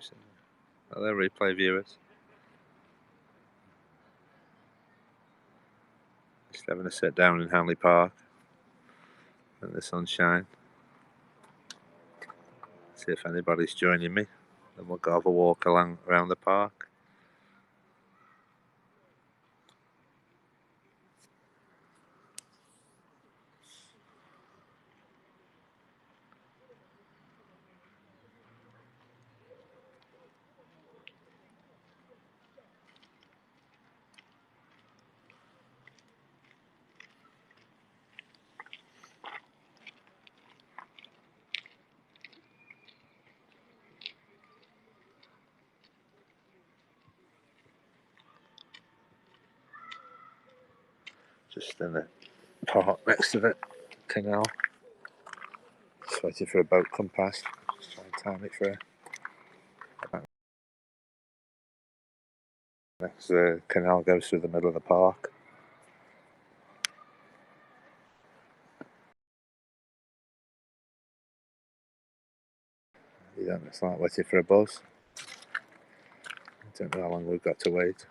news. Oh, they're replay viewers. Just having a sit down in Hanley Park in the sunshine. See if anybody's joining me. Then we'll go have a walk around the park. Just in the park next to the canal. Just waiting for a boat to come past. Just try and time it for her. Next, the canal goes through the middle of the park. You don't, it's like waiting for a bus. I don't know how long we've got to wait.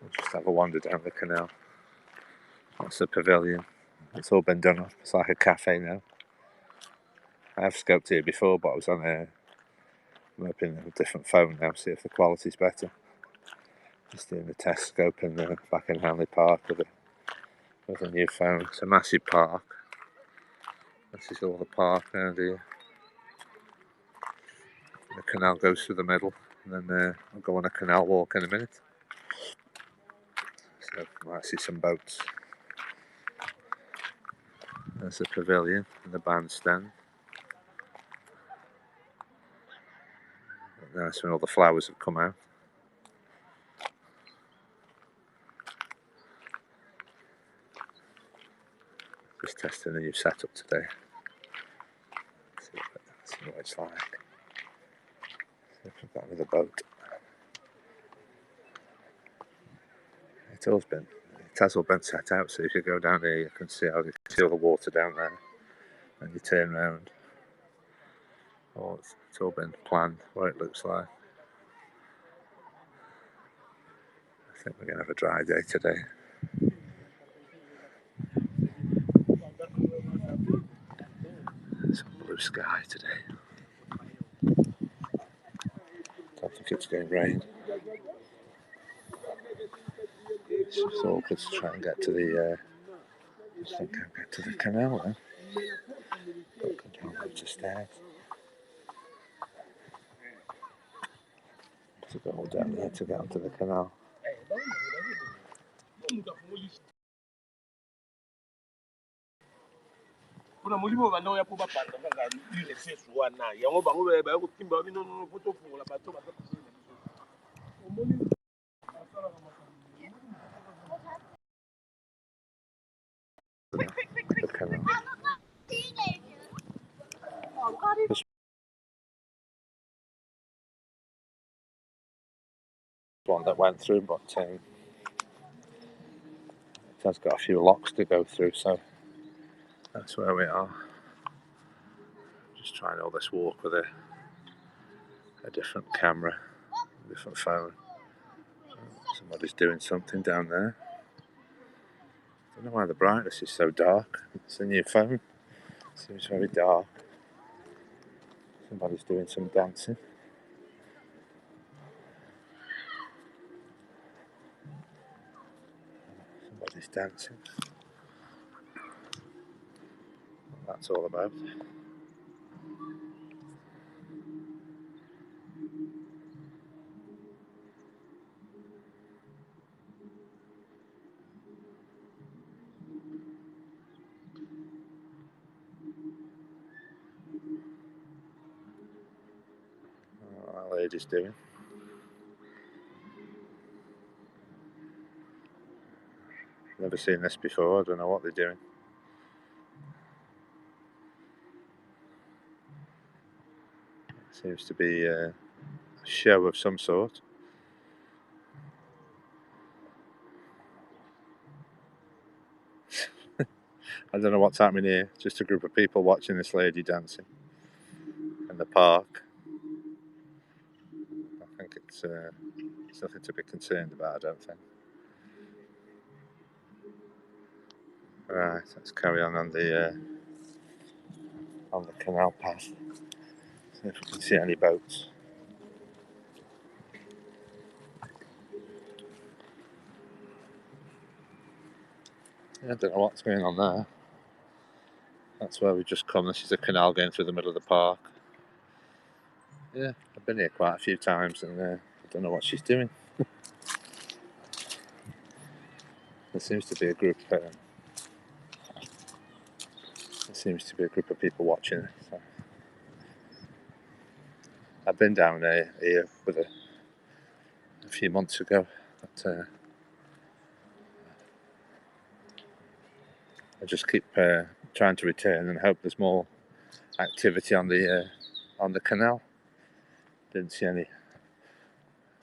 We'll just have a wander down the canal. That's the pavilion. It's all been done up. It's like a cafe now. I have scoped it before, but I was on I'm opening a different phone now, see if the quality's better. Just doing a test scope in back in Hanley Park with a new phone. It's a massive park. This is all the park around here. The canal goes through the middle, and then I'll go on a canal walk in a minute. So you might see some boats. There's the pavilion and the bandstand. Nice when all the flowers have come out. Just testing a new setup today. See what it's like. See if we've got another boat. It has all been set out, so if you go down here you can see all the water down there, and you turn round. Oh, it's all been planned what it looks like. I think we're going to have a dry day today. Some blue sky today. Don't think it's going to rain. It's just awkward to try and get to the just think I'll get to the canal then. Got to go down loads of stairs. To go all down here to get onto the canal. Kuna mulimo bana ya poba panda nganga ile sesuwa na yango bango ba go timba bino no poto fungola bato ba the canal. This one that went through, but it has got a few locks to go through, so that's where we are. Just trying all this walk with a different camera, a different phone. Somebody's doing something down there. I don't know why the brightness is so dark. It's a new phone. It seems very dark. Somebody's doing some dancing. Somebody's dancing. What that's all about. What that lady's doing. Never seen this before. I don't know what they're doing. Seems to be a show of some sort. I don't know what's happening here. Just a group of people watching this lady dancing. in the park. I think it's nothing to be concerned about, I don't think. Right, let's carry on the canal path. See if we can see any boats. I don't know what's going on there. That's where we just come. This is a canal going through the middle of the park. Yeah, I've been here quite a few times, and I don't know what she's doing. There seems to be a group. Of people watching it. So. I've been down here with a few months ago, but I just keep trying to return and hope there's more activity on the canal. Didn't see any.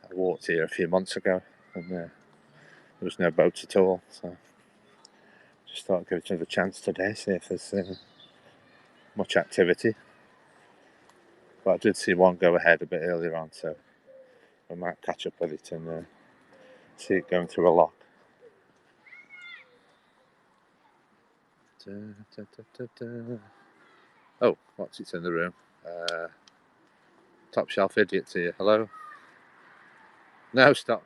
I walked here a few months ago, and there was no boats at all. So just thought I'd give it another chance today, see if there's much activity. But I did see one go ahead a bit earlier on, so I might catch up with it and see it going through a lock. Oh, what's it in the room? Top shelf idiots here. Hello? No, stop.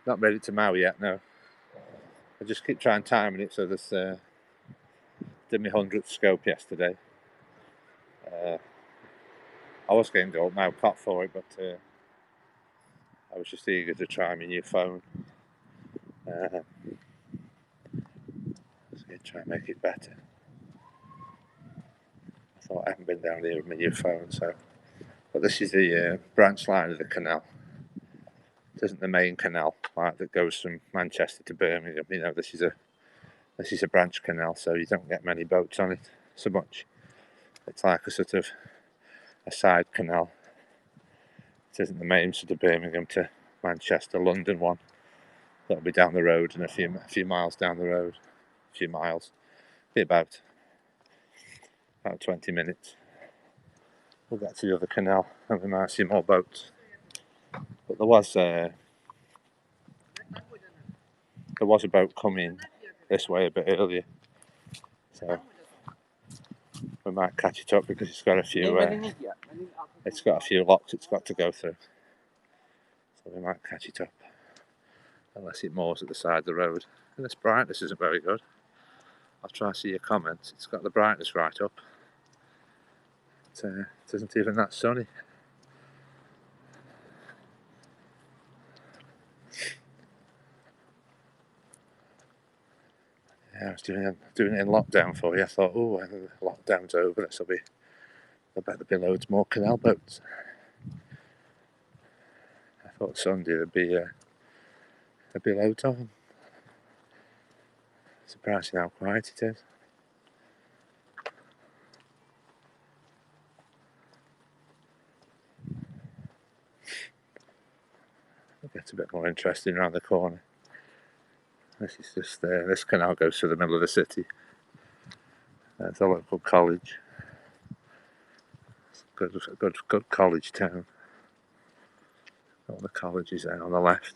Not made it to Maui yet, no. I just keep trying timing it, so there's did my 100th scope yesterday. I was going to go now cop for it, but I was just eager to try my new phone. So try and make it better. I thought I haven't been down here with my new phone, so. But this is the branch line of the canal. It isn't the main canal like that goes from Manchester to Birmingham. You know, this is a branch canal, so you don't get many boats on it so much. It's like a sort of a side canal. It isn't the main sort of Birmingham to Manchester, London one. That'll be down the road and a few miles down the road. A few miles. Be about 20 minutes. We'll get to the other canal and we might see more boats. But there was a boat coming this way a bit earlier, so we might catch it up because it's got a few locks it's got to go through. So we might catch it up, unless it moors at the side of the road. And this brightness isn't very good. I'll try to see your comments. It's got the brightness right up. It isn't even that sunny. Yeah, I was doing it in lockdown for you. I thought, oh, the lockdown's over. I bet there'll be loads more canal boats. I thought Sunday there'd be loads of them. Surprising how quiet it is. It gets a bit more interesting around the corner. This is just this canal goes through the middle of the city. There's a local college. It's a good college town. All the colleges there on the left.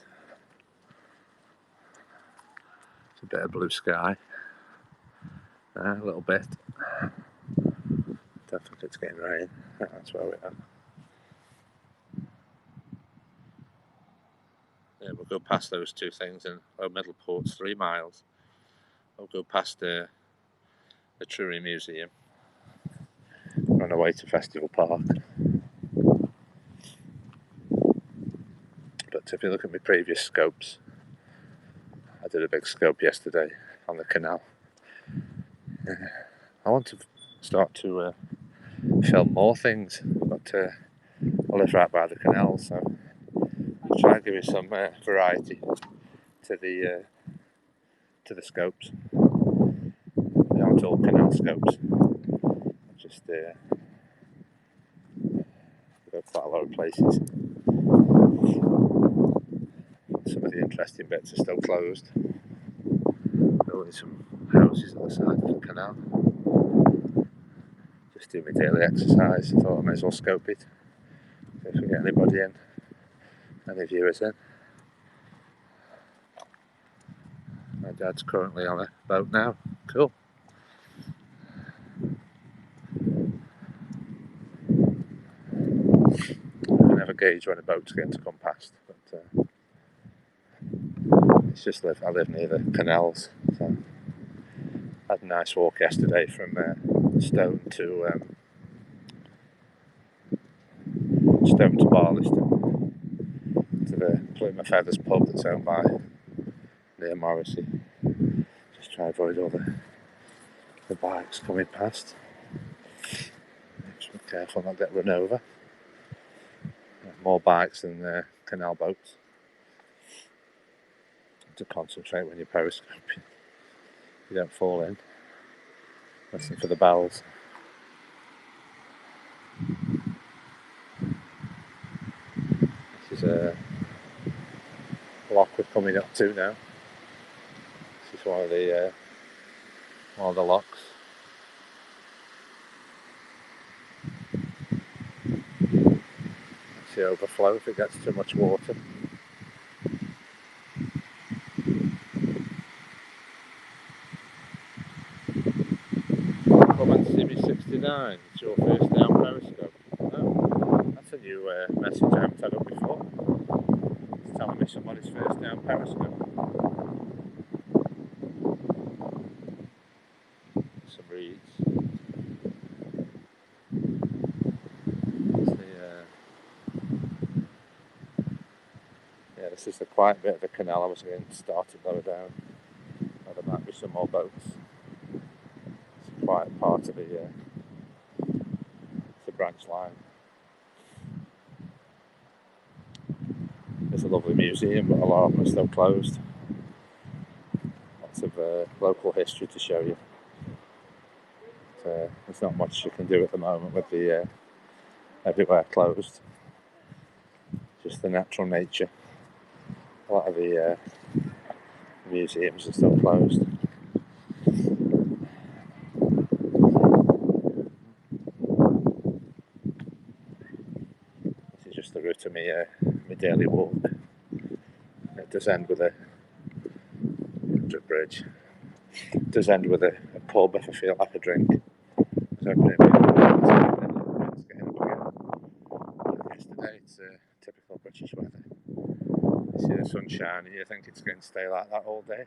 It's a bit of blue sky. A little bit. Don't think it's getting rain. That's where we are. Yeah, we'll go past those two things, and Middleport's 3 miles. We'll go past the Truro Museum, run away to Festival Park. But if you look at my previous scopes, I did a big scope yesterday on the canal. I want to start to film more things, but I live right by the canal, so I'll try and give you some variety to the scopes. They aren't all canal scopes. Just go quite a lot of places. Some of the interesting bits are still closed. Only some houses on the side of the canal. Just do my daily exercise. I thought I may as well scope it. If we get anybody in, any viewers in. My dad's currently on a boat now. Cool. I never gauge when a boat's going to come past, but it's just I live near the canals, so I had a nice walk yesterday from Stone to Barliston to the Plymouth Feathers pub that's owned by near Morrissey. Just try to avoid all the bikes coming past. Just be careful not get run over. More bikes than canal boats. To concentrate when you're periscoping. You don't fall in. Listen for the bells. This is a lock we're coming up to now. This is one of the locks. It's the overflow if it gets too much water. Come and see me 69. It's your first down periscope. Oh, that's a new message I haven't had up before. It's telling me somebody's first down periscope. Some reeds. This is the quiet bit of the canal. I was going to start it lower down. Now there might be some more boats. It's a quiet part of the branch line. There's a lovely museum, but a lot of them are still closed. Lots of local history to show you. But, there's not much you can do at the moment with the everywhere closed. Just the natural nature. A lot of the museums are still closed. This is just the route of my daily walk. It does end with a bridge. It does end with a pub if I feel like a drink. Yesterday it's typical British weather. You see the sun shining, you think it's going to stay like that all day.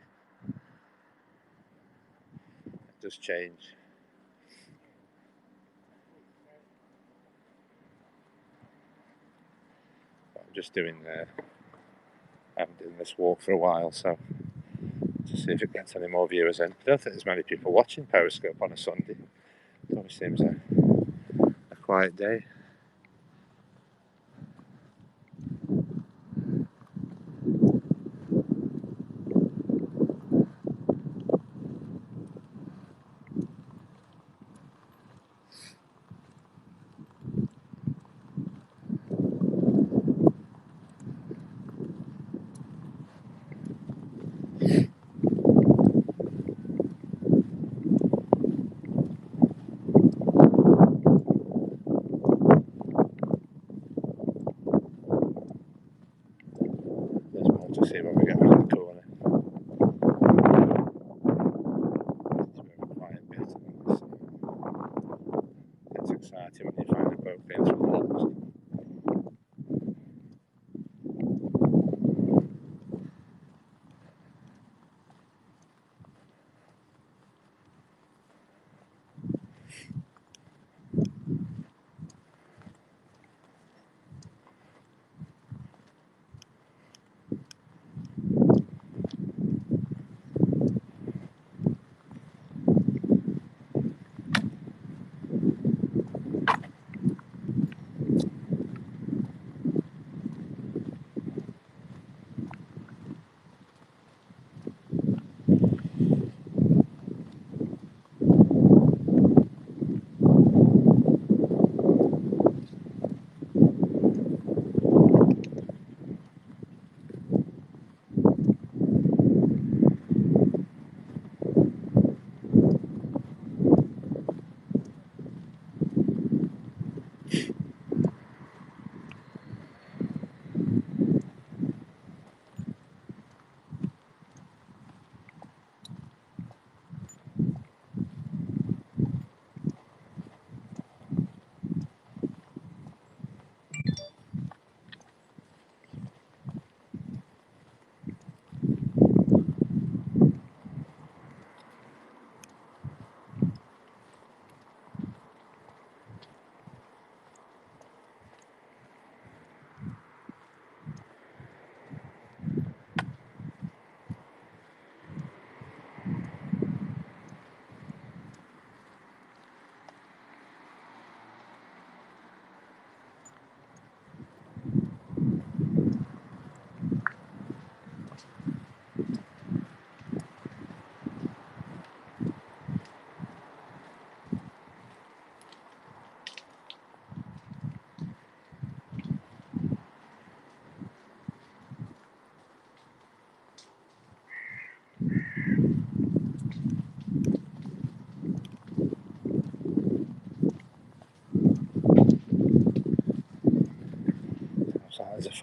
It does change. But I'm just doing I haven't done this walk for a while, so to see if it gets any more viewers in. I don't think there's many people watching Periscope on a Sunday. It always seems a quiet day. To see when we get around the corner. It's a bit of a quiet bit. It's exciting when you find a boat going through the locks.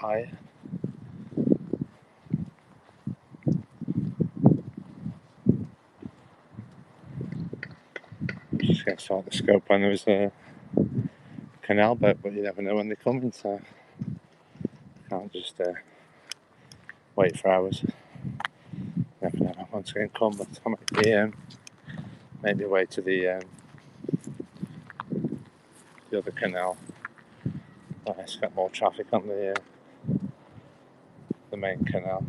fire. Just going to start the scope when there was a canal boat, but you never know when they're coming, so can't just wait for hours. Never know when one's going to come, but I might make my way to the other canal. It's got more traffic on the main canal.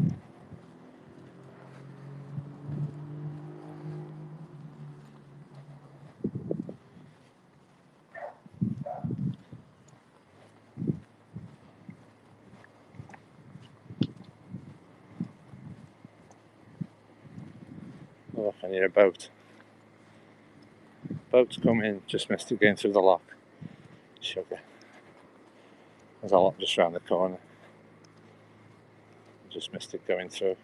Oh, look, I hear a boat. Boat's coming, just missed it going through the lock. Sugar. There's a lot just round the corner. Just missed it going through.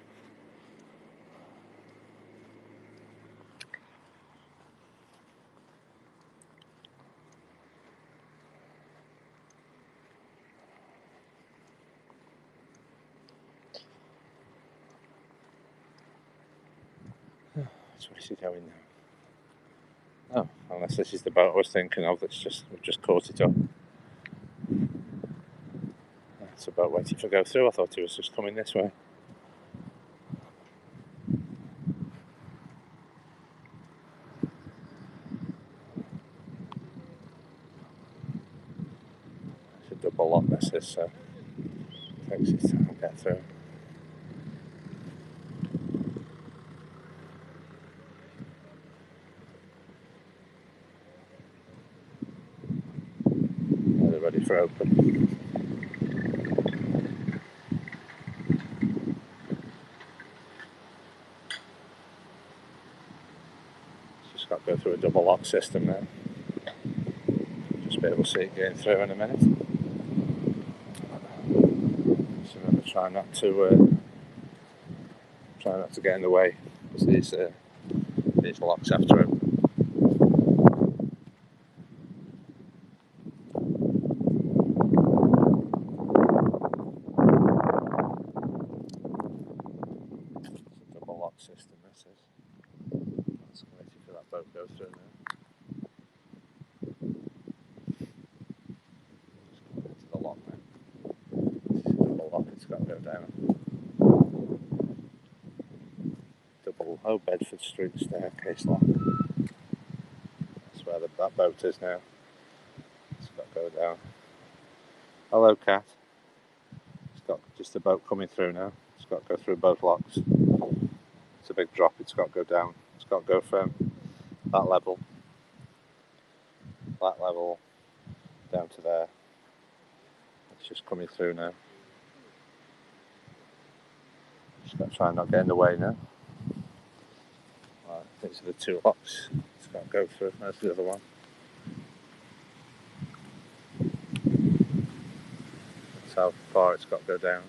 So where's he going now? Oh, unless this is the boat I was thinking of that's just caught it up. It's a boat waiting to go through. I thought he was just coming this way. It's a double lock this is, so it takes its time to get through. They're ready for open. Just got to go through a double lock system now. Just be able to see it going through in a minute. Just remember, try not to get in the way, because these locks have to open. System this is. That's waiting for that boat to go through now. Just going into the lock now. This is a double lock, it's got to go down. Double Old Bedford Street staircase lock. That's where that boat is now. It's got to go down. Hello, cat. It's got just a boat coming through now. It's got to go through both locks. It's a big drop, it's got to go down. It's got to go from that level down to there. It's just coming through now. Just got to try and not get in the way now. Right, these are the two locks. It's got to go through. There's the other one. That's how far it's got to go down.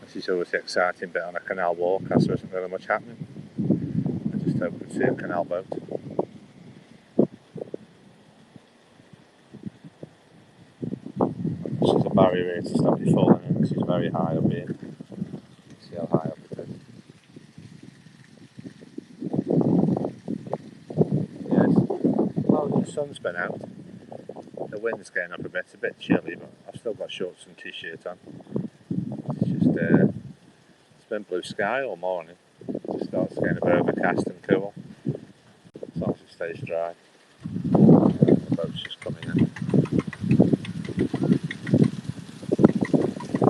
This is always the exciting bit on a canal walk, as there isn't really much happening. I just hope we see a canal boat. This is a barrier here to stop you falling in, because it's very high up here. See how high up it is. Yes. Well, the sun's been out. The wind's getting up a bit. It's a bit chilly, but I've still got shorts and t-shirt on. It's just it's been blue sky all morning. It just starts getting a bit overcast and cool, as long as it stays dry. The boat's just coming in.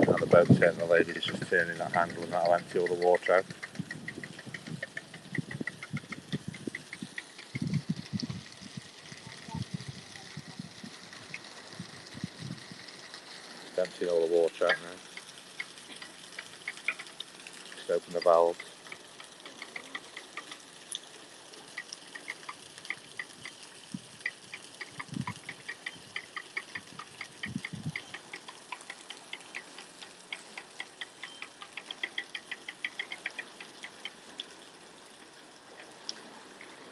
Now the boat's here and the lady's just turning that handle and that'll empty all the water out. Just emptying all the water out now. Just open the valves.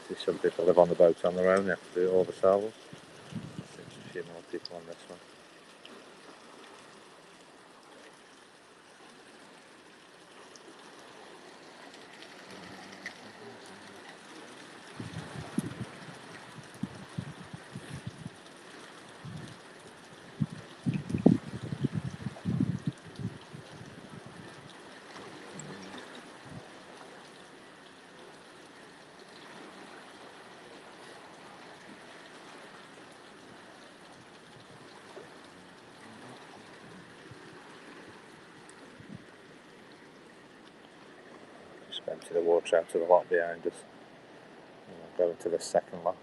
See, some people live on the boat on their own, they have to do it all themselves. people on this one. Just empty the water out of the lock behind us. And we'll go into the second lock.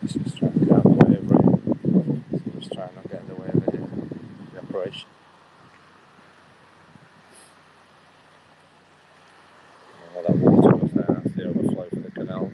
Let's just try and get out of the way of it. So just try and not get in the way of the operation. And all that water goes there, that's the overflow for the canal.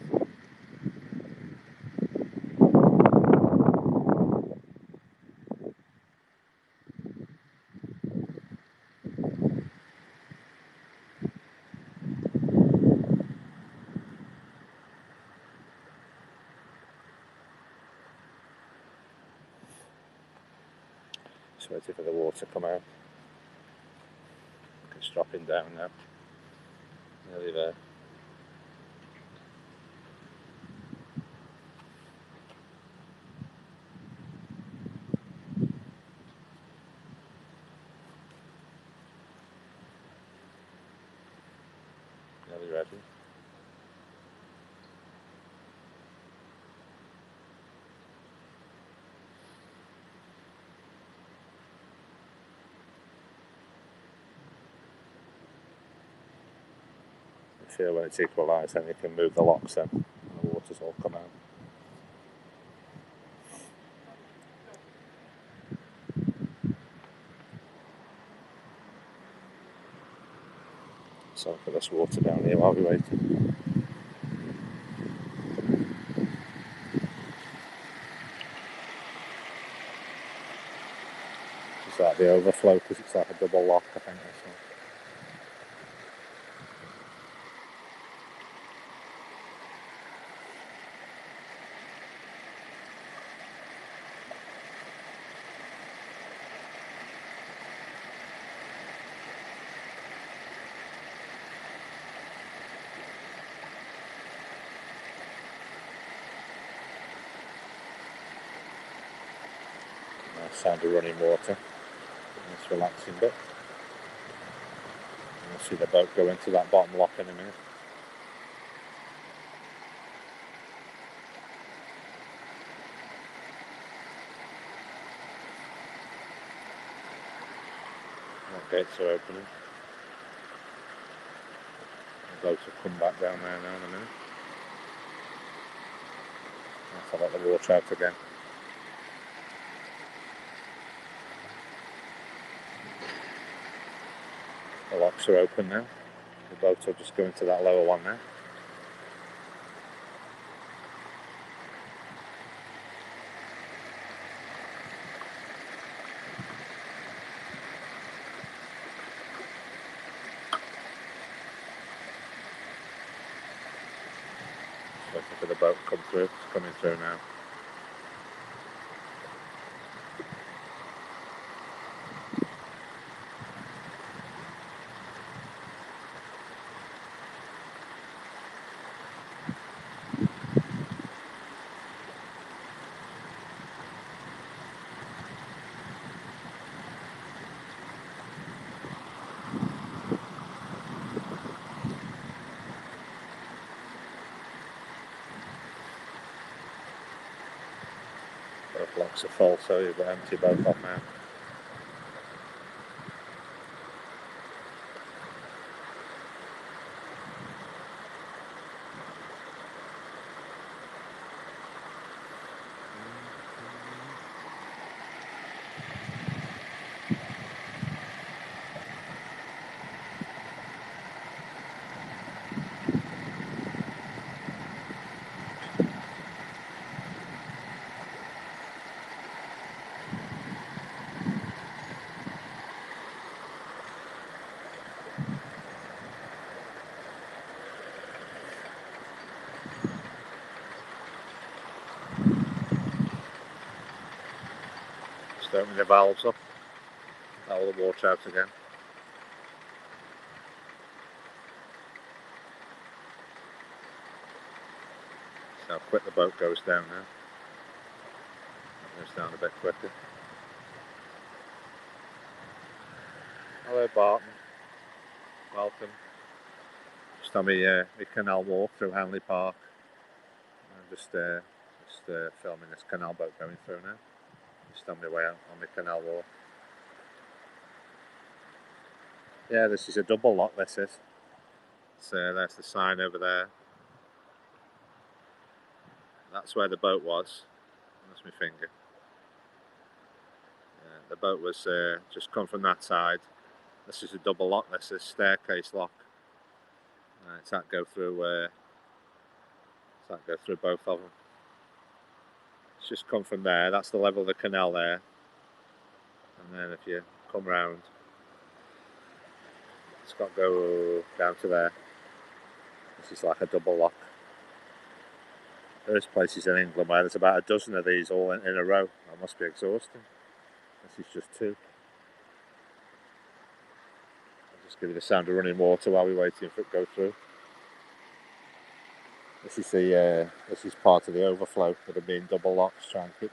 Just waiting for the water to come out. It's dropping down now. Nearly there. Nearly ready. I feel when it's equalised, then you can move the locks then, and the water's all come out. So put this water down here while we wait. Is that the overflow? Because it's like a double lock, I think. This one. Nice sound of running water. Nice relaxing bit. And we'll see the boat go into that bottom lock in a minute. The gates are opening. The boat will come back down there now in a minute. Let's let the water out again. The locks are open now. The boat will just go into that lower one now. Waiting for the boat to come through. It's coming through now. Blocks are full, so you've got to empty both off now. Just opening the valves up, let all the water out again. See how quick the boat goes down now. It goes down a bit quicker. Hello Barton, welcome. Just on my canal walk through Hanley Park. I'm just filming this canal boat going through now. Just on my way out on my canal walk. Yeah, this is a double lock, this is. So there's the sign over there. That's where the boat was. That's my finger. Yeah, the boat was just come from that side. This is a double lock, this is staircase lock. It's that go through both of them. It's just come from there, that's the level of the canal there. And then if you come round, it's got to go down to there. This is like a double lock. There's places in England where there's about a dozen of these all in a row. That must be exhausting. This is just two. I'll just give you the sound of running water while we're waiting for it to go through. This is part of the overflow that are being double locks, trying to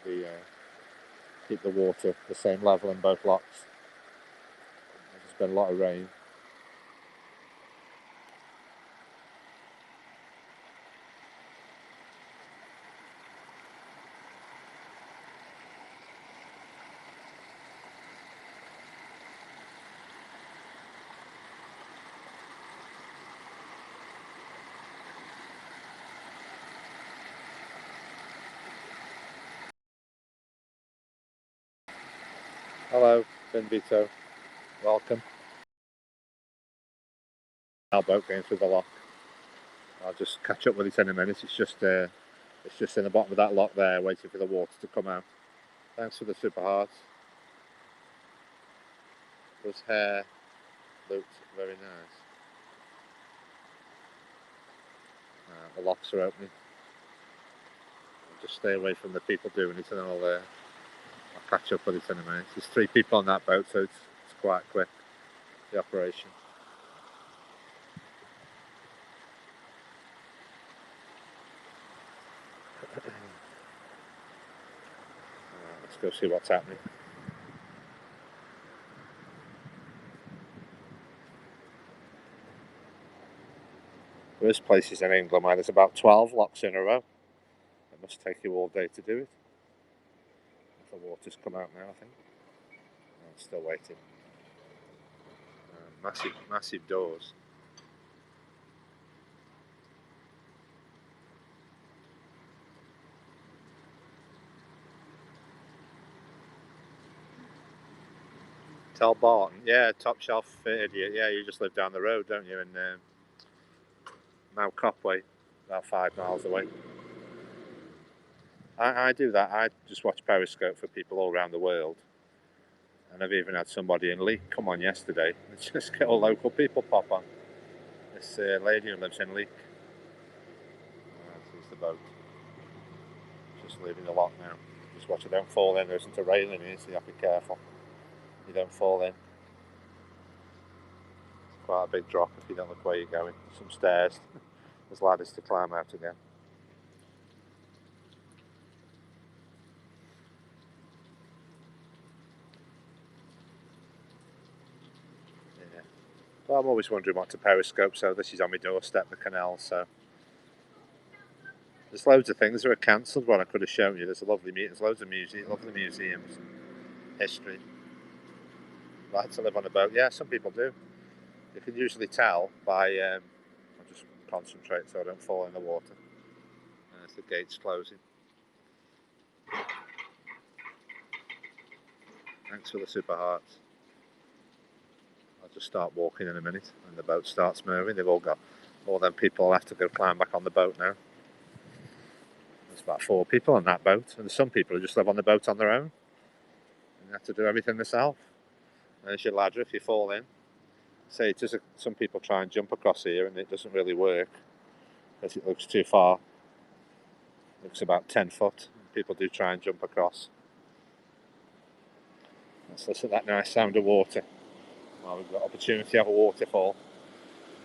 keep the water the same level in both locks. There's been a lot of rain. Hello, Ben Vito. Welcome. Our boat going through the lock. I'll just catch up with it in a minute. It's just in the bottom of that lock there, waiting for the water to come out. Thanks for the super hearts. His hair looked very nice. The locks are opening. I'll just stay away from the people doing it, and I'll catch up with it in a minute. There's 3 people on that boat, so it's quite quick, the operation. Let's go see what's happening. There's places in England where there's about 12 locks in a row. It must take you all day to do it. The water's come out now, I think. I'm still waiting. Massive doors. Tell Barton, yeah, top shelf idiot. Yeah, you just live down the road, don't you? In Mount Copway, about 5 miles away. I do that. I just watch Periscope for people all around the world. And I've even had somebody in Leek come on yesterday. It's just get all local people pop on. This lady who lives in Leek. There's the boat. Just leaving the lock now. Just watch it don't fall in. There isn't a railing here, so you have to be careful. You don't fall in. It's quite a big drop if you don't look where you're going. Some stairs. There's ladders to climb out again. Yeah. Well, I'm always wondering what to periscope, so this is on my doorstep, the canal, so There's loads of things that are cancelled. What I could have shown you. There's loads of lovely museums, history. Like to live on a boat. Yeah, some people do. You can usually tell by. I'll just concentrate so I don't fall in the water. As the gate's closing. Thanks for the super hearts. I'll just start walking in a minute and the boat starts moving. They've all got more than people will have to go climb back on the boat now. There's about 4 people on that boat, and some people who just live on the boat on their own. And you have to do everything themselves. There's your ladder if you fall in. Say some people try and jump across here and it doesn't really work because it looks too far. It looks about 10 foot. People do try and jump across. Let's listen to that nice sound of water. Well, we've got opportunity to have a waterfall.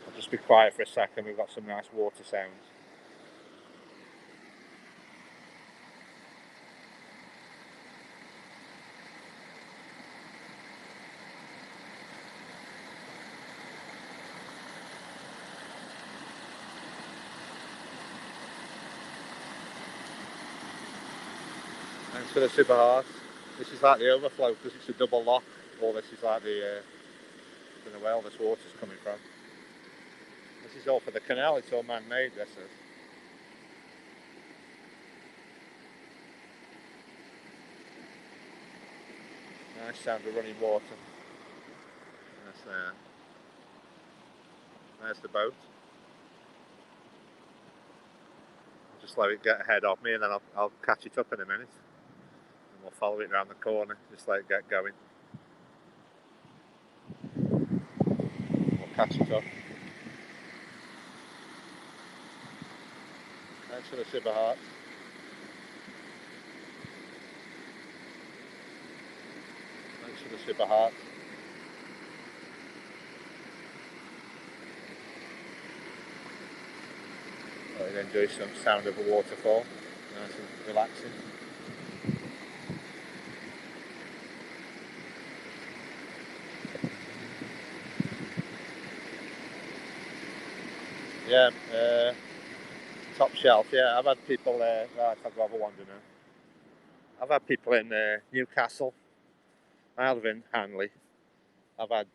I'll just be quiet for a second. We've got some nice water sounds. Thanks for the super hearts. This is like the overflow because it's a double lock. All this is like the, I don't know where all this water's coming from. This is all for the canal. It's all man-made, this is. Nice sound of running water. There's the boat. I'll just let it get ahead of me and then I'll catch it up in a minute. And we'll follow it around the corner, just let it get going. We'll catch it up. Thanks for the super heart. Thanks for the super heart. I'll enjoy some sound of a waterfall. Nice and relaxing. Yeah, top shelf. Yeah, I've had people there. Right, I'll go have a wander now. I've had people in Newcastle. I live in Hanley. I've had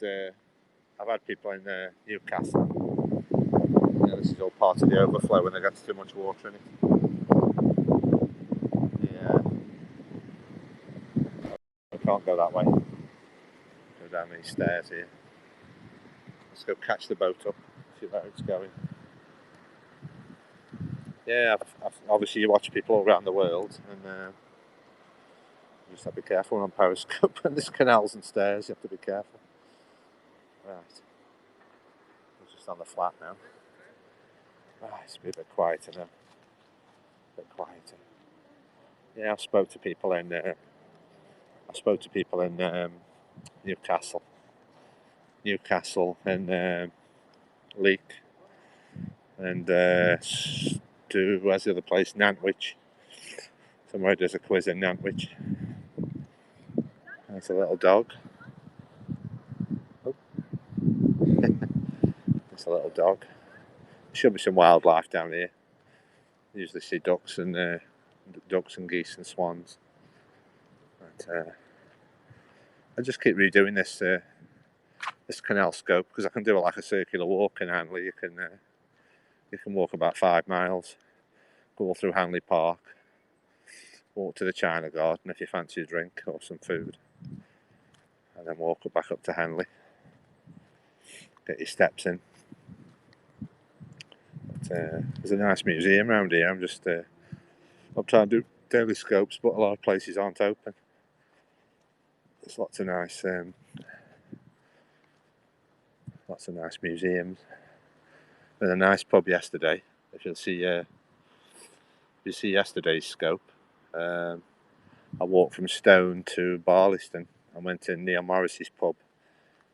people in Newcastle. Yeah, this is all part of the overflow when they get too much water in it. Yeah, I can't go that way. Go down these stairs here. Let's go catch the boat up. See where it's going. Yeah, I've obviously you watch people all around the world, and you just have to be careful on Periscope. And there's canals and stairs. You have to be careful. Right, we're just on the flat now. Right, it's a bit quieter now. A bit quieter. Yeah, I spoke to people in Newcastle and Leek, and where's the other place? Nantwich. Somewhere there's a quiz in Nantwich. There's a little dog. Oh. There's a little dog. There should be some wildlife down here. Usually see ducks and geese and swans. But I just keep redoing this canal scope because I can do it like a circular walk in Hanley. You can walk about 5 miles, go all through Hanley Park, walk to the China Garden if you fancy a drink or some food, and then walk back up to Hanley. Get your steps in. But, there's a nice museum around here. I'm trying to do daily scopes, but a lot of places aren't open. There's lots of nice museums. There's a nice pub yesterday. If you see yesterday's scope, I walked from Stone to Barliston and went to Neil Morris's pub.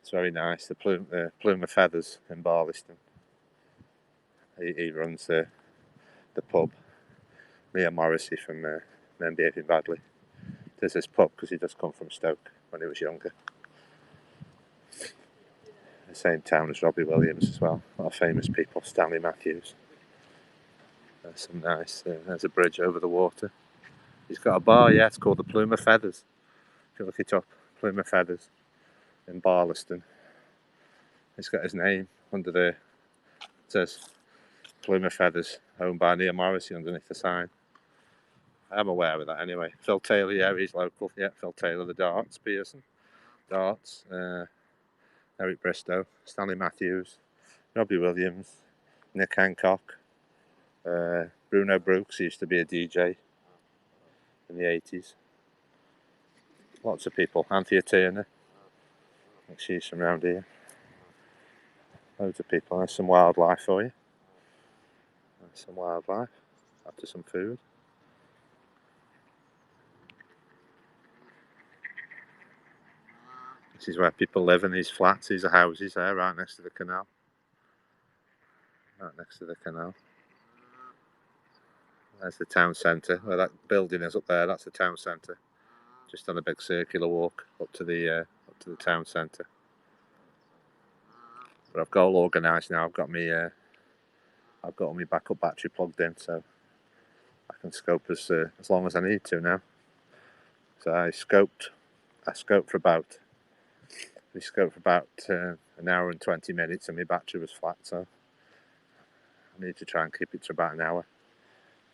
It's very nice. The Plume of Feathers in Barliston. He runs the pub. Neil Morrissey from Men Behaving Badly. There's this pub because he does come from Stoke when he was younger. The same town as Robbie Williams as well. A lot of famous people. Stanley Matthews. There's some nice, there's a bridge over the water. He's got a bar, yeah, it's called the Plume of Feathers. If you look it up, Plume of Feathers in Barlaston. He's got his name under there. It says Plume of Feathers, owned by Neil Morrissey underneath the sign. I'm aware of that anyway. Phil Taylor, yeah, he's local. Yeah, Phil Taylor, the darts, Pearson, darts. Eric Bristow, Stanley Matthews, Robbie Williams, Nick Hancock, Bruno Brooks, he used to be a DJ in the 80s. Lots of people. Anthea Turner, I think she's from around here. Loads of people. There's some wildlife for you. There's some wildlife after some food. This is where people live in these flats. These are houses there, right next to the canal. Right next to the canal. There's the town centre. Where that building is up there, that's the town centre. Just on a big circular walk up to the town centre. But I've got all organised now. I've got all my backup battery plugged in, so I can scope as long as I need to now. So I scoped for about an hour and 20 minutes, and my battery was flat. So I need to try and keep it to about an hour,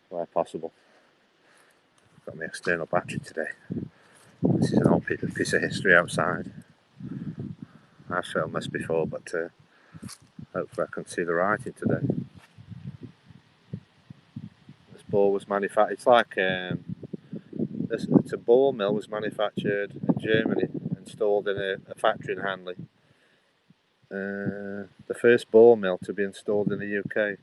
where possible. I've got my external battery today. This is an old piece of history outside. I've filmed this before, but hopefully I can see the writing today. This ball was manufactured. It's like it's a ball mill was manufactured in Germany, installed in a factory in Hanley. The first ball mill to be installed in the UK.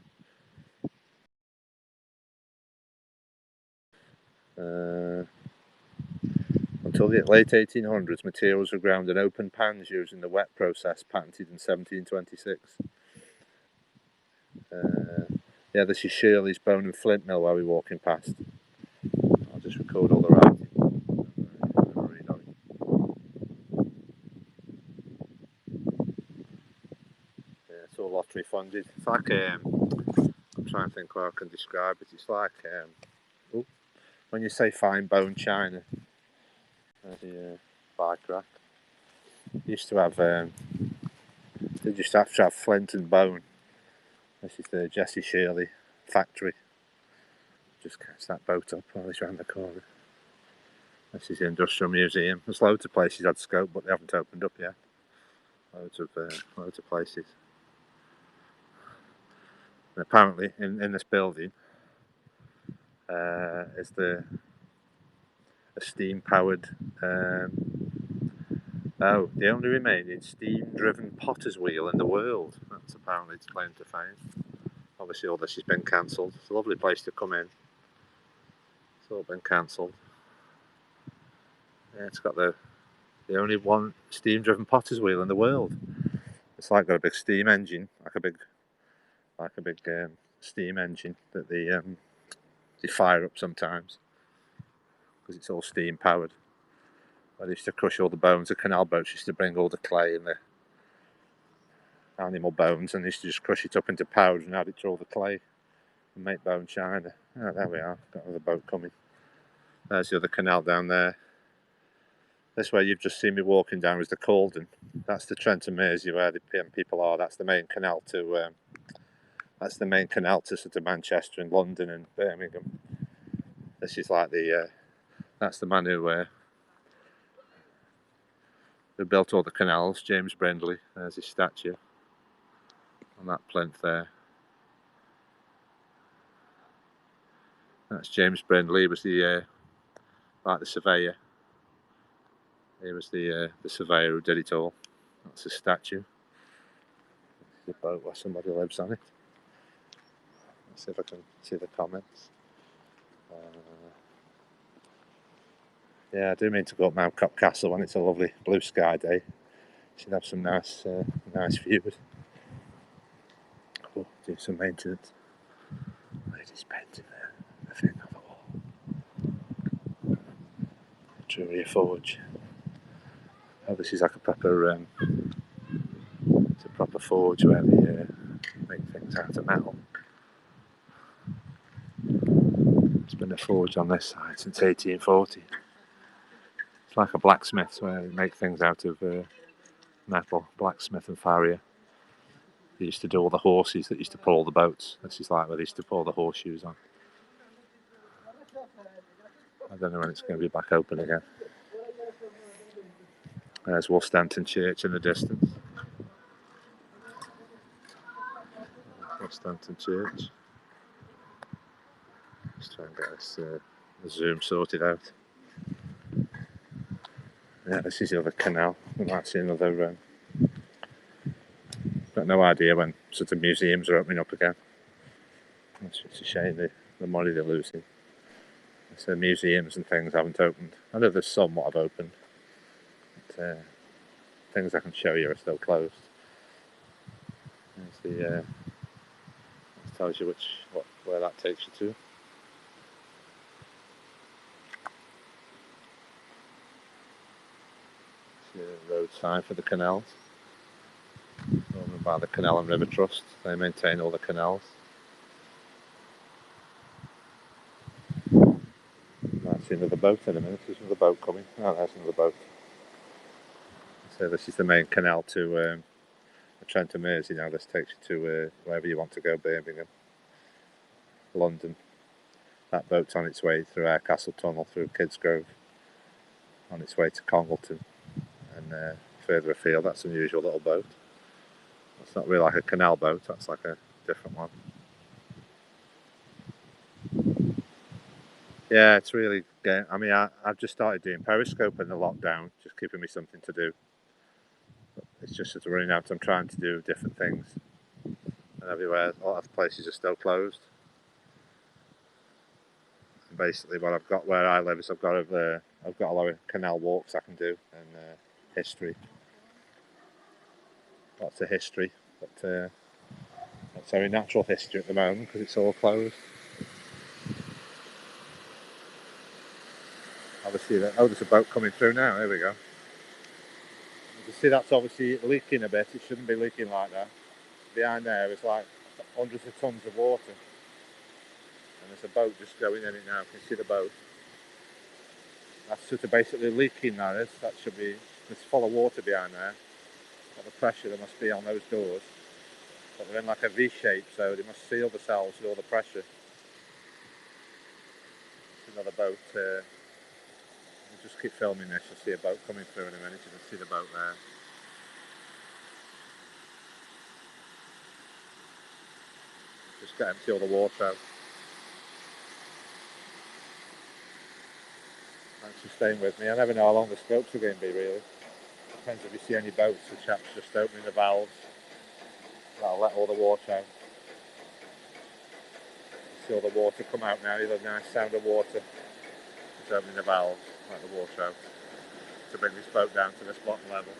Until the late 1800s, materials were ground in open pans using the wet process patented in 1726. Yeah, this is Shirley's Bone and Flint Mill where we're walking past. I'll just record all the writing. Read on it. Yeah, it's all lottery funded. It's like I'm trying to think how I can describe it. It's like when you say fine bone china, the bike rack. Used to have they just have to have flint and bone. This is the Jessie Shirley factory. Just catch that boat up while he's round the corner. This is the Industrial Museum. There's loads of places had scope, but they haven't opened up yet. Loads of places. And apparently, in this building, is a steam-powered. The only remaining steam-driven potter's wheel in the world. That's apparently its claim to fame. Obviously, all this has been cancelled. It's a lovely place to come in. It's all been cancelled. Yeah, it's got the only one steam-driven potter's wheel in the world. It's like got a big steam engine, like a big steam engine that they fire up sometimes because it's all steam powered. I used to crush all the bones. The canal boats used to bring all the clay and the animal bones, and they used to just crush it up into powder and add it to all the clay and make bone china. Oh, there we are. Got another boat coming. There's the other canal down there. This way you've just seen me walking down is the Calden. That's the Trent and Mersey where the people are. That's the main canal to sort of Manchester and London and Birmingham. This is like that's the man who built all the canals, James Brindley. There's his statue on that plinth there. That's James Brindley. He was the surveyor. He was the surveyor who did it all. That's a statue. There's a boat where somebody lives on it. Let's see if I can see the comments. Yeah, I do mean to go up Mount Cock Castle when it's a lovely blue sky day. Should have some nice views. Oh, do some maintenance. Ladies painting the thing on the wall. Drury Forge. Oh, this is like a proper forge where they make things out of metal. been a forge on this side since 1840. It's like a blacksmith where they make things out of metal, blacksmith and farrier. They used to do all the horses that used to pull all the boats. This is like where they used to pull the horseshoes on. I don't know when it's going to be back open again. There's Wolstanton Church in the distance. Wolstanton Church. Let's try and get this zoom sorted out. Yeah, this is the other canal. We might see another. Got no idea when sort of museums are opening up again. It's a shame the money they're losing. So museums and things haven't opened. I know there's some what have opened, but things I can show you are still closed. There's the it tells you where that takes you to. It's the road sign for the canals. Owned by the Canal and River Trust. They maintain all the canals. Might see another boat in a minute. There's another boat coming. Oh, there's another boat. So this is the main canal to the Trent and Mersey. Now this takes you to wherever you want to go, Birmingham, London. That boat's on its way through Castle Tunnel, through Kidsgrove, on its way to Congleton, and further afield. That's an unusual little boat. It's not really like a canal boat, that's like a different one. Yeah, it's really good. I mean, I've just started doing Periscope in the lockdown, just keeping me something to do. But it's just sort of running out. I'm trying to do different things. And everywhere, a lot of places are still closed. And basically what I've got where I live is I've got a lot of canal walks I can do, and history. Lots of history, but not very natural history at the moment because it's all closed. Obviously, there's a boat coming through now. There we go. You can see that's obviously leaking a bit. It shouldn't be leaking like that. Behind there is like hundreds of tons of water, and there's a boat just going in it now. You can see the boat. That's sort of basically leaking. That should be. There's full of water behind there. What the pressure there must be on those doors. But they're in like a V shape, so they must seal themselves with all the pressure. There's another boat. We'll just keep filming this. You'll see a boat coming through in a minute. You can see the boat there. Just get empty all the water out. Thanks for staying with me. I never know how long the scopes are going to be, really. Depends if you see any boats. The chap's just opening the valves. That'll let all the water out. See all the water come out now. You hear the nice sound of water. Just opening the valves, let the water out, to bring this boat down to this bottom level.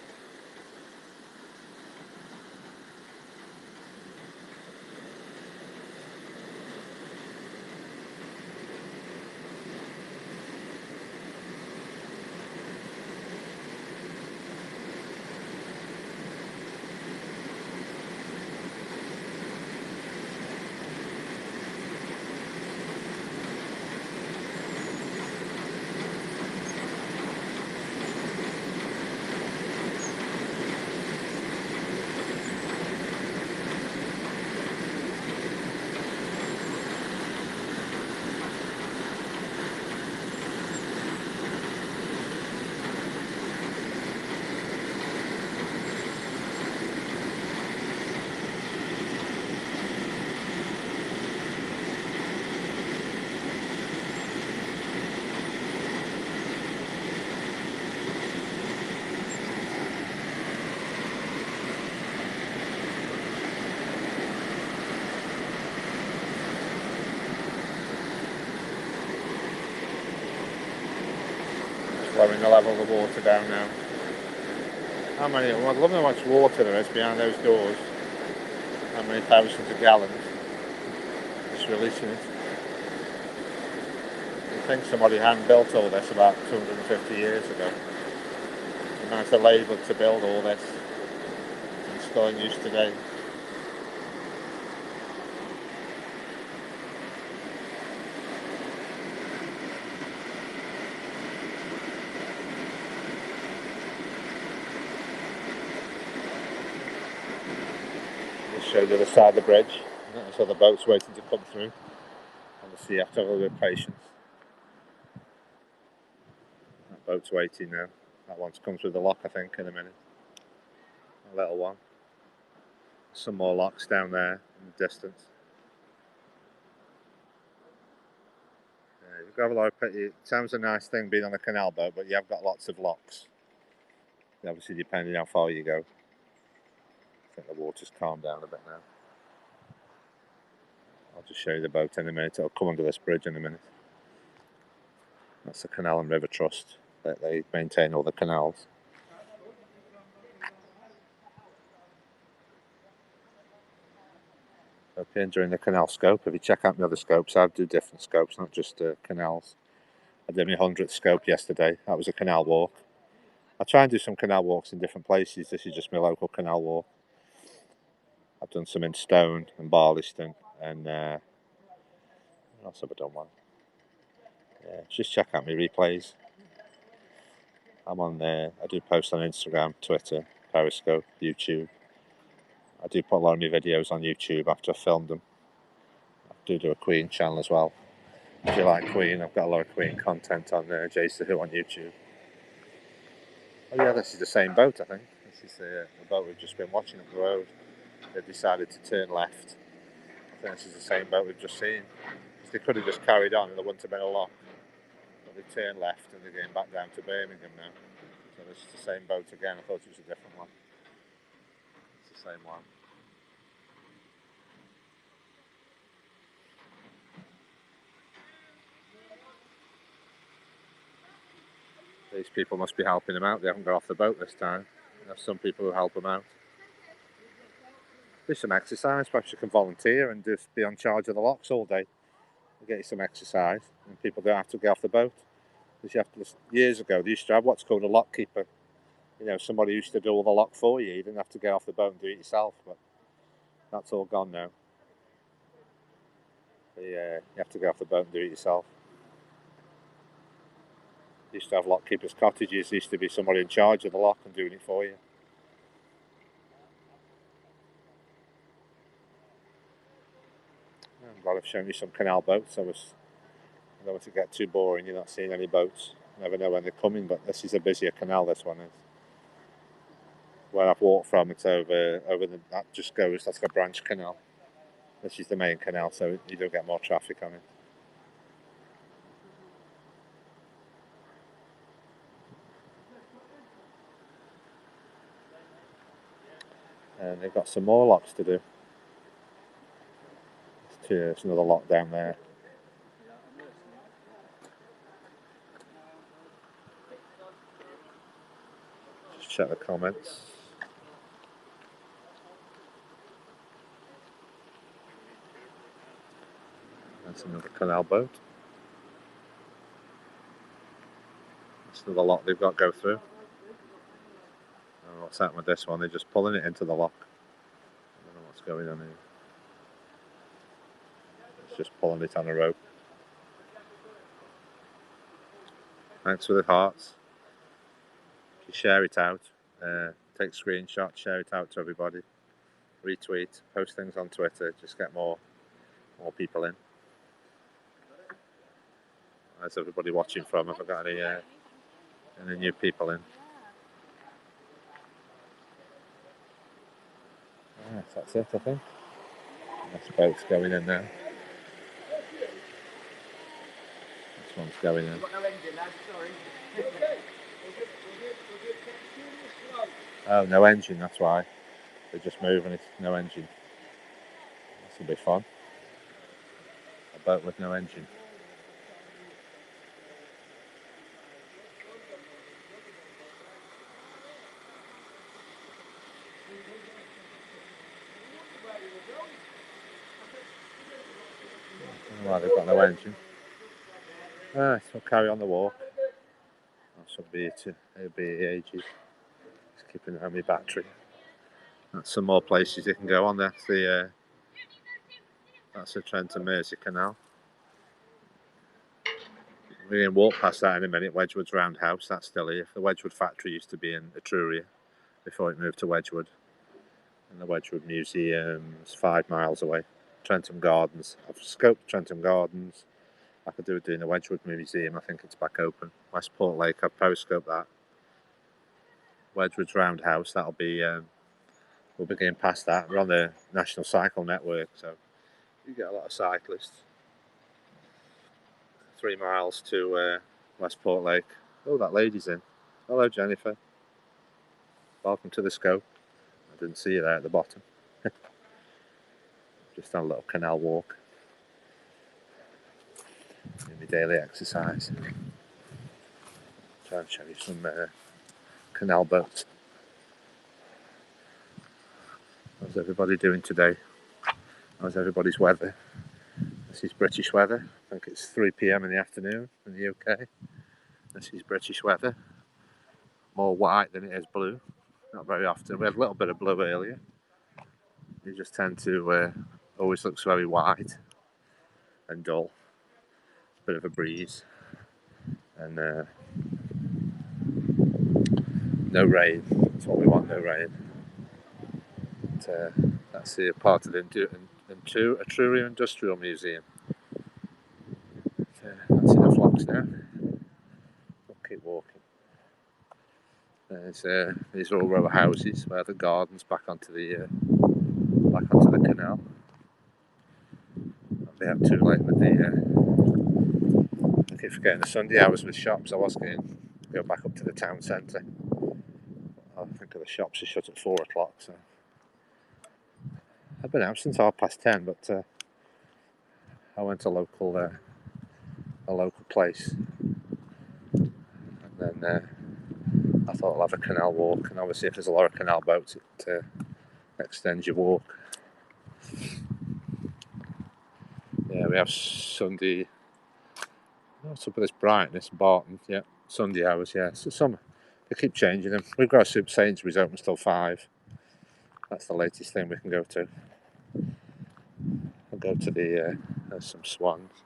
Lowering the level of the water down now. I'd love to know how much water there is behind those doors. How many thousands of gallons. Just releasing it. I think somebody hand built all this about 250 years ago. The amount of labour to build all this. It's still in use today. show you the other side of the bridge. There's other boats waiting to come through. Obviously, you have to have a little bit of patience. That boat's waiting now. That one's come through the lock, I think, in a minute. A little one. Some more locks down there in the distance. Yeah, you've got a lot of. It sounds a nice thing being on a canal boat, but you have got lots of locks. Obviously, depending how far you go. I think the water's calmed down a bit now. I'll just show you the boat in a minute. It'll come under this bridge in a minute. That's the Canal and River Trust. They maintain all the canals. Up here during the canal scope, if you check out my other scopes, I do different scopes, not just canals. I did my 100th scope yesterday. That was a canal walk. I try and do some canal walks in different places. This is just my local canal walk. I've done some in Stone and Barliston, and what else have I done one? Yeah, just check out my replays. I'm on there. I do post on Instagram, Twitter, Periscope, YouTube. I do put a lot of my videos on YouTube after I filmed them. I do a Queen channel as well. If you like Queen, I've got a lot of Queen content on Jace the Who on YouTube. Oh yeah, this is the same boat, I think. This is the boat we've just been watching up the road. They've decided to turn left. I think this is the same boat we've just seen. They could have just carried on and there wouldn't have been a lock. But they turned left and they're getting back down to Birmingham now. So this is the same boat again. I thought it was a different one. It's the same one. These people must be helping them out. They haven't got off the boat this time. There's some people who help them out. Do some exercise. Perhaps you can volunteer and just be on charge of the locks all day. Get you some exercise, and people don't have to get off the boat. Because you have to. Years ago, they used to have what's called a lock keeper. You know, somebody used to do all the lock for you. You didn't have to get off the boat and do it yourself. But that's all gone now. You have to get off the boat and do it yourself. Used to have lock keepers' cottages. There used to be somebody in charge of the lock and doing it for you. I'm glad I've shown you some canal boats. I don't want to get too boring. You're not seeing any boats. You never know when they're coming, but this is a busier canal, this one is. Where I've walked from, it's over that just goes, that's a branch canal. This is the main canal, so you do get more traffic on it. And they've got some more locks to do. There's another lock down there. Just check the comments. That's another canal boat. That's another lock they've got to go through. I don't know what's happening with this one. They're just pulling it into the lock. I don't know what's going on here. It's just pulling it on a rope. Thanks for the hearts. If you share it out, take screenshots, share it out to everybody. Retweet, post things on Twitter, just get more people in. How's everybody watching from? Have I got any new people in? Yes, that's it, I think. This boat's going in now. This one's going in. Oh, no engine, that's why. They're just moving it, no engine. This will be fun. A boat with no engine. Well, they've got no engine. Alright, we'll carry on the walk. It'll be ages. Just keeping it on my battery. That's some more places you can go on. That's the Trent and Mersey Canal. We're going to walk past that in a minute. Wedgwood's Roundhouse, that's still here. The Wedgwood factory used to be in Etruria before it moved to Wedgwood. And the Wedgwood Museum is 5 miles away. Trentham Gardens. I've scoped Trentham Gardens. I could do it doing the Wedgwood Museum. I think it's back open. Westport Lake, I've periscoped that. Wedgwood's Roundhouse, that'll be, we'll be getting past that. We're on the National Cycle Network, so you get a lot of cyclists. 3 miles to Westport Lake. Oh, that lady's in. Hello, Jennifer. Welcome to the scope. I didn't see you there at the bottom. Just on a little canal walk. Doing my daily exercise. Try and show you some canal boats. How's everybody doing today? How's everybody's weather? This is British weather. I think it's 3 PM in the afternoon in the UK. This is British weather. More white than it is blue. Not very often. We had a little bit of blue earlier. It just tend to always looks very white and dull. Bit of a breeze. And no rain. That's what we want, no rain. But, that's the part of the Etruria Industrial Museum. That's enough locks now. We'll keep walking. These are all row houses where the gardens back onto the canal. I'll be out too late with I keep forgetting the Sunday hours with shops. I was going to go back up to the town centre. I think the shops are shut at 4 o'clock, so I've been out since 10:30, but I went to a local place, and then I thought I'll have a canal walk, and obviously if there's a lot of canal boats, it extends your walk. Yeah, we have Sunday. What's up with this brightness, Barton? Yeah, Sunday hours. Yeah, so some they keep changing them. We've got a Super Sainsbury's open till 5. That's the latest thing we can go to. I'll go to the there's some swans.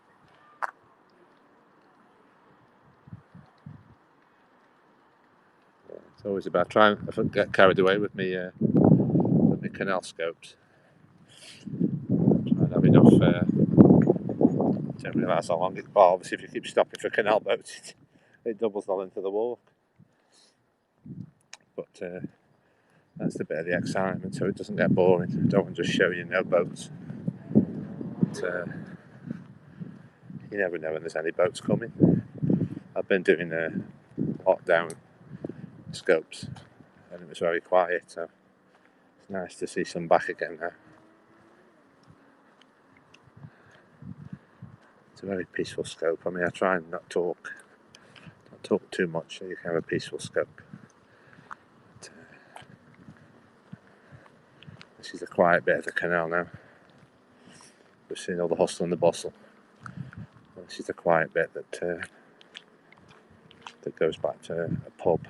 Yeah, it's always about trying. If I get carried away with me canal scopes, try and have enough. Don't realise how long it's. Well, obviously, if you keep stopping for canal boats, it doubles the length of the walk. But that's the bit of the excitement, so it doesn't get boring. I don't want to just show you no boats. But, you never know when there's any boats coming. I've been doing lockdown scopes, and it was very quiet, so it's nice to see some back again now. It's a very peaceful scope. I mean, I try and not talk too much, so you can have a peaceful scope. But, this is the quiet bit of the canal now. We've seen all the hustle and the bustle. This is the quiet bit that goes back to a pub.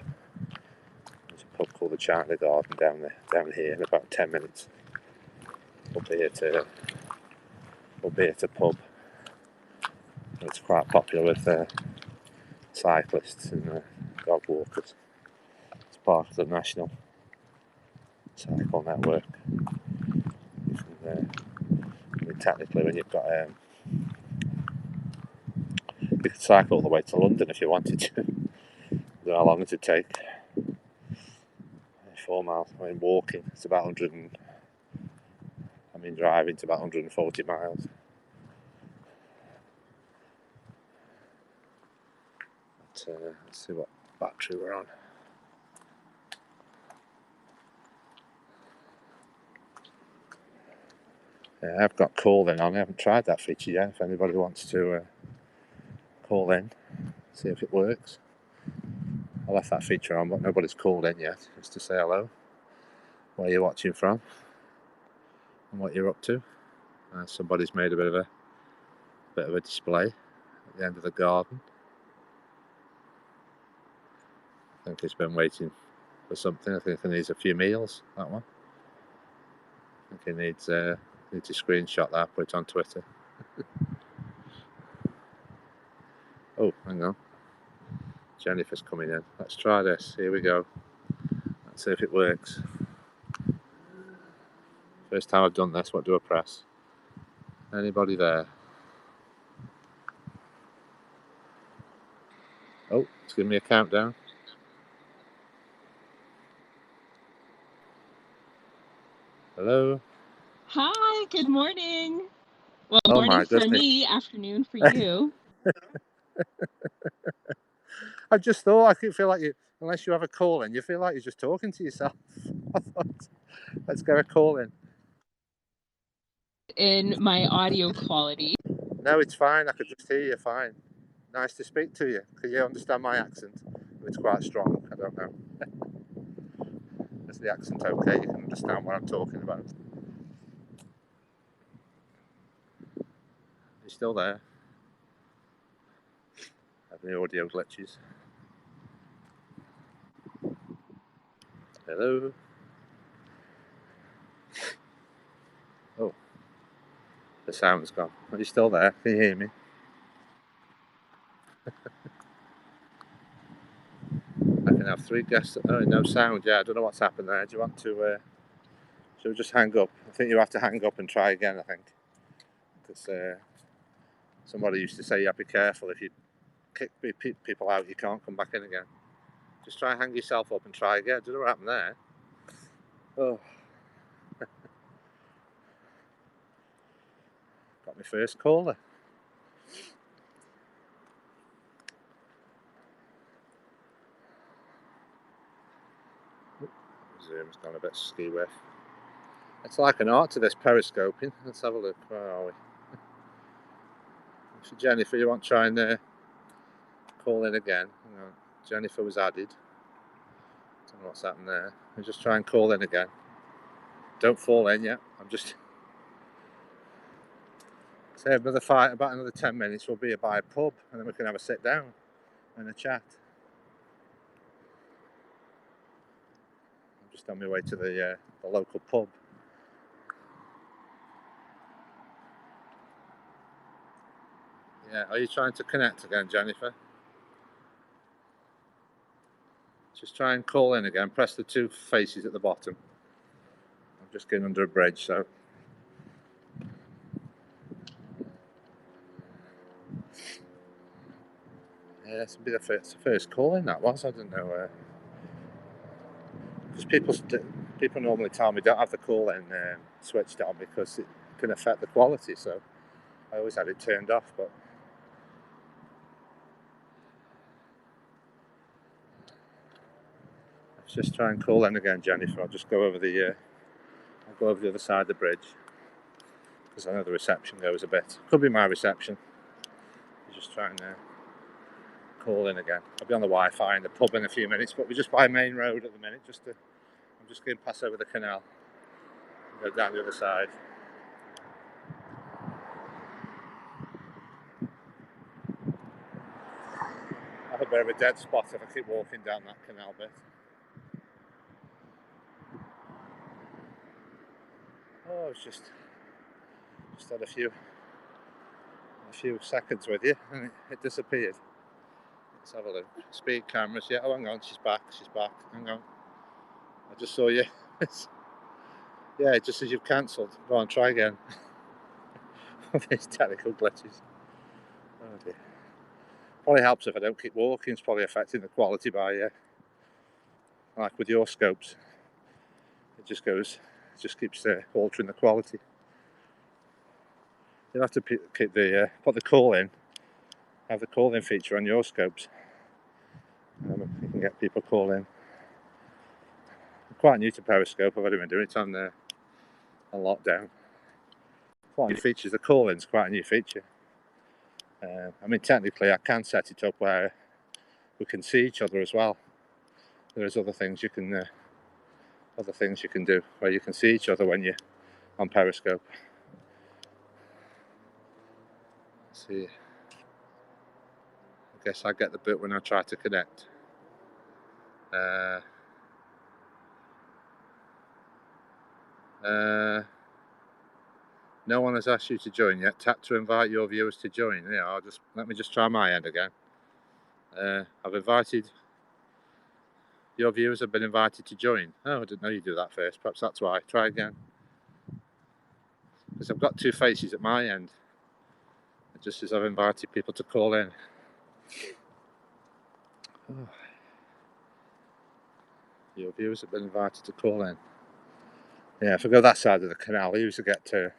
There's a pub called the China Garden down here in about 10 minutes. We'll be at a pub. It's quite popular with cyclists and dog walkers. It's part of the National Cycle Network. Technically, when you've got you could cycle all the way to London if you wanted to. I don't know how long it'd take. 4 miles. I mean, walking, it's about 100. Driving, it's about 140 miles. But, let's see what battery we're on. Yeah, I've got call in on. I haven't tried that feature yet. If anybody wants to call in, see if it works. I left that feature on, but nobody's called in yet. Just to say hello, where you're watching from, and what you're up to. Somebody's made a bit of a display at the end of the garden. I think he's been waiting for something. I think he needs a few meals. That one. I think he needs to screenshot that, put it on Twitter. Oh, hang on. Jennifer's coming in. Let's try this. Here we go. Let's see if it works. First time I've done this. What do I press? Anybody there? Oh, it's giving me a countdown. Hello? Hi, good morning. Well, Oh morning my for goodness. me, afternoon for you. I just thought, I could feel like you, unless you have a call in, you feel like you're just talking to yourself. I thought, let's get a call in. In my audio quality. No, it's fine. I could just hear you fine. Nice to speak to you. Can you understand my accent? It's quite strong. I don't know. Is the accent okay? You can understand what I'm talking about. You still there? Have any audio glitches? Hello? Oh, the sound's gone. Are you still there? Can you hear me? I can have 3 guests. Oh, no sound. Yeah, I don't know what's happened there. Do you want to... should we just hang up? I think you have to hang up and try again, I think. Because somebody used to say you have to be careful. If you kick people out, you can't come back in again. Just try and hang yourself up and try again. I don't know what happened there. Oh. Got my first caller. Zoom's gone a bit ski-whiff. It's like an art to this periscoping. Let's have a look. Where are we? So Jennifer, you want to try and call in again? No, Jennifer was added. Don't know what's happened there. I'll just try and call in again. Don't fall in yet. I'm just... Say about another 10 minutes we'll be by a pub and then we can have a sit down and a chat. I'm just on my way to the local pub. Yeah, are you trying to connect again, Jennifer? Just try and call in again. Press the 2 faces at the bottom. I'm just getting under a bridge, so... Yeah, this will be the first call in that was. I don't know. Because people normally tell me don't have the call in switched on because it can affect the quality. So I always had it turned off. But let's just try and call in again, Jennifer. I'll just go over the other side of the bridge because I know the reception goes a bit. Could be my reception. Just trying to call in again. I'll be on the Wi-Fi in the pub in a few minutes, but we're just by Main Road at the minute. I'm just going to pass over the canal and go down the other side. I have a bit of a dead spot if I keep walking down that canal bit. Oh, it's just had a few seconds with you and it disappeared. Let's have a look. Speed cameras. Yeah, oh, hang on, she's back. Hang on. I just saw you. Yeah, it just says you've cancelled. Go on, try again. These technical glitches. Oh dear. Probably helps if I don't keep walking. It's probably affecting the quality by, like with your scopes. It just keeps altering the quality. You'll have to keep put the call in. Have the call in feature on your scopes. You can get people call in. I'm quite new to Periscope. I've only been doing it on lockdown. Quite a new feature. The call in's quite a new feature. I mean, technically, I can set it up where we can see each other as well. There's other things you can do where you can see each other when you're on Periscope. Let's see. I guess I get the bit when I try to connect. No one has asked you to join yet. Tap to invite your viewers to join. Yeah, let me just try my end again. I've invited. Your viewers have been invited to join. Oh, I didn't know you do that first. Perhaps that's why. Try again. because I've got two faces at my end, just as I've invited people to call in. Oh. Your viewers have been invited to call in. Yeah, if I go that side of the canal, I usually get to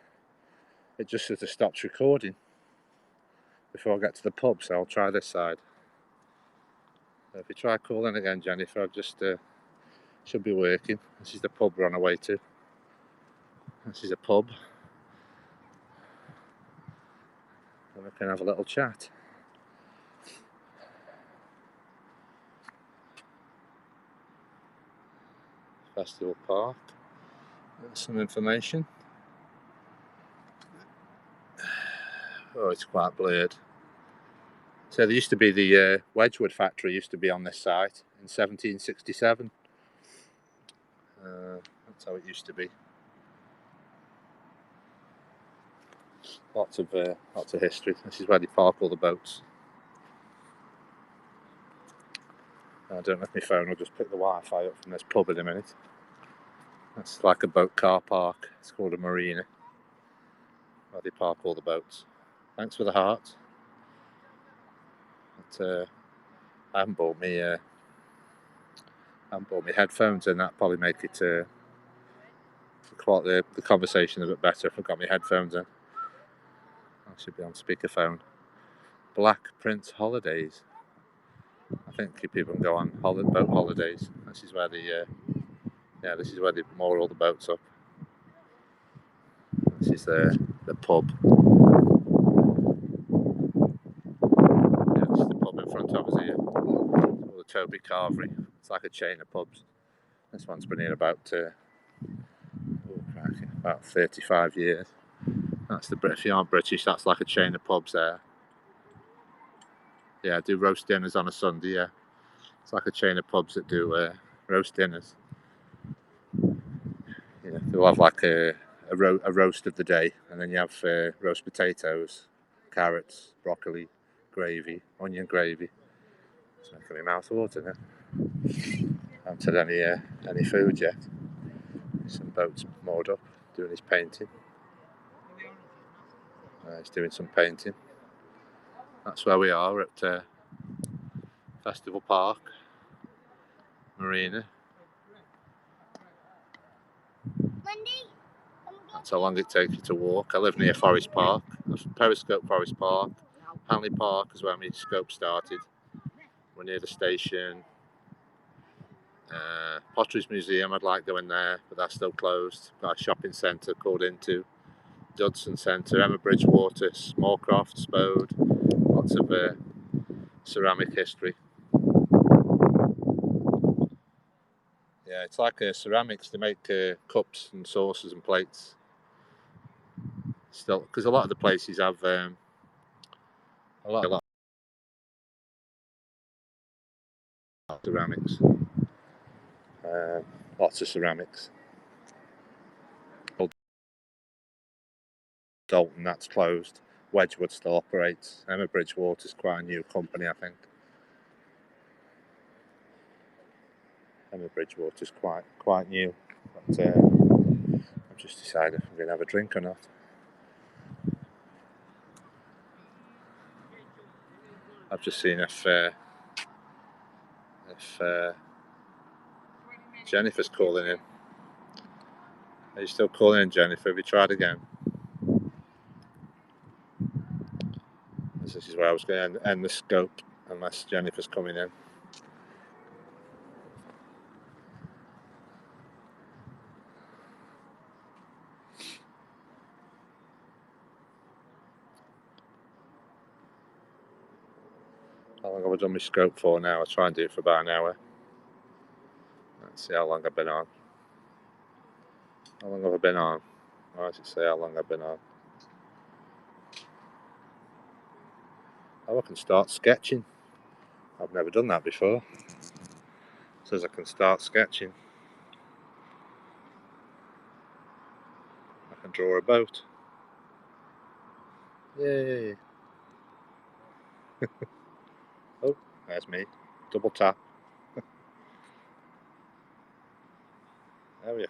it just as it stops recording before I get to the pub, so I'll try this side. So if you try calling again, Jennifer, I've just should be working. This is the pub we're on our way to. This is a pub, and we can have a little chat. Festival Park. There's some information. Oh, it's quite blurred. So there used to be the Wedgwood factory used to be on this site in 1767. That's how it used to be. Lots of history. This is where they park all the boats. I don't know if my phone will just pick the Wi-Fi up from this pub in a minute. That's like a boat car park. It's called a marina, where they park all the boats. Thanks for the heart. But I haven't bought me headphones, and that probably make it the conversation a bit better if I've got my headphones in. I should be on speakerphone. Black Prince Holidays. I think people can go on boat holidays. This is where this is where they moor all the boats up. This is the pub. Yeah, this is the pub in front of us here. It's called the Toby Carvery. It's like a chain of pubs. This one's been here about 35 years. That's if you aren't British, that's like a chain of pubs there. Yeah, I do roast dinners on a Sunday. Yeah, it's like a chain of pubs that do roast dinners. Yeah, they'll have like a roast of the day, and then you have roast potatoes, carrots, broccoli, gravy, onion gravy. It's making my mouth water now. I haven't had any food yet. Some boats moored up, doing his painting. He's doing some painting. That's where we are at Festival Park Marina. That's how long it takes you to walk. I live near Forest Park. Periscope Forest Park. Hanley Park is where my scope started. We're near the station. Potteries Museum, I'd like going there, but that's still closed. Got a shopping centre called Into. Dudson Centre, Emma Bridgewater, Smallcroft, Spode. Lots of ceramic history. Yeah, it's like ceramics. They make cups and saucers and plates. Still, because a lot of the places have a lot of ceramics. Lots of ceramics. Dalton, that's closed. Wedgwood still operates. Emma Bridgewater's quite a new company, I think. Emma Bridgewater's quite new. But I've just decided if I'm going to have a drink or not. I've just seen if Jennifer's calling in. Are you still calling in, Jennifer? Have you tried again? This is where I was going to end the scope, unless Jennifer's coming in. How long have I done my scope for now? I'll try and do it for about an hour. Let's see how long I've been on. How long have I been on? Why does it say how long I've been on? Oh, I can start sketching. I've never done that before. It says I can start sketching. I can draw a boat. Yay! Oh, there's me. Double tap. There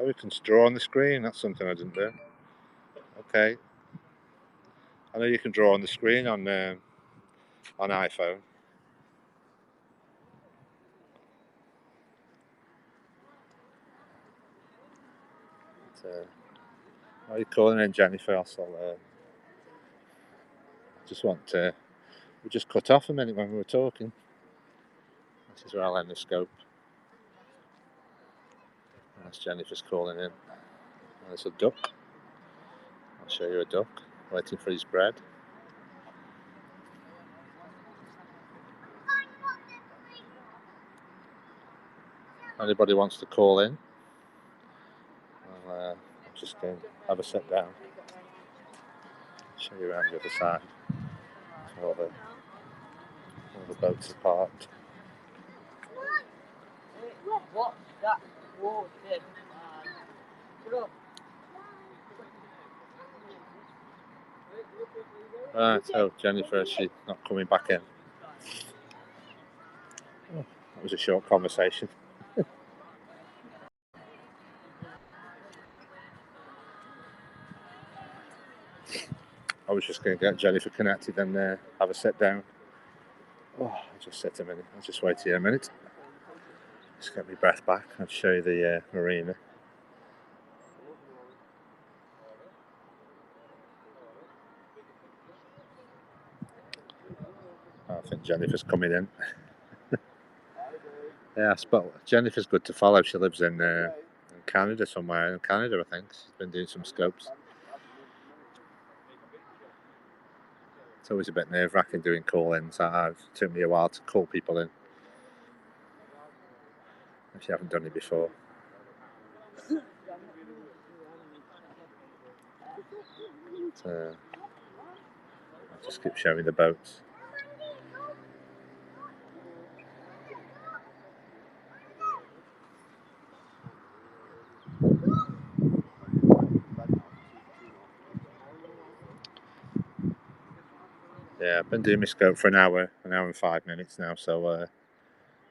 we can draw on the screen. That's something I didn't do. Okay. I know you can draw on the screen on iPhone. But, what are you calling in, Jennifer? Also, just want to. We just cut off a minute when we were talking. This is where I'll end the scope. That's Jennifer's calling in. There's a duck. I'll show you a duck waiting for his bread. Anybody wants to call in? I'm just going to have a sit down. Show you around the other side. All the boats are parked. Right, so Jennifer, she's not coming back in. Oh, that was a short conversation. I was just going to get Jennifer connected and have a sit down. Oh, I'll just sit a minute. I'll just wait here a minute. Just get my breath back. I'll show you the marina. I think Jennifer's coming in. Yeah, but Jennifer's good to follow. She lives in Canada somewhere. In Canada, I think. She's been doing some scopes. It's always a bit nerve-wracking doing call-ins. It took me a while to call people in. If you haven't done it before. I'll just keep showing the boats. Yeah, I've been doing my scope for an hour and 5 minutes now, so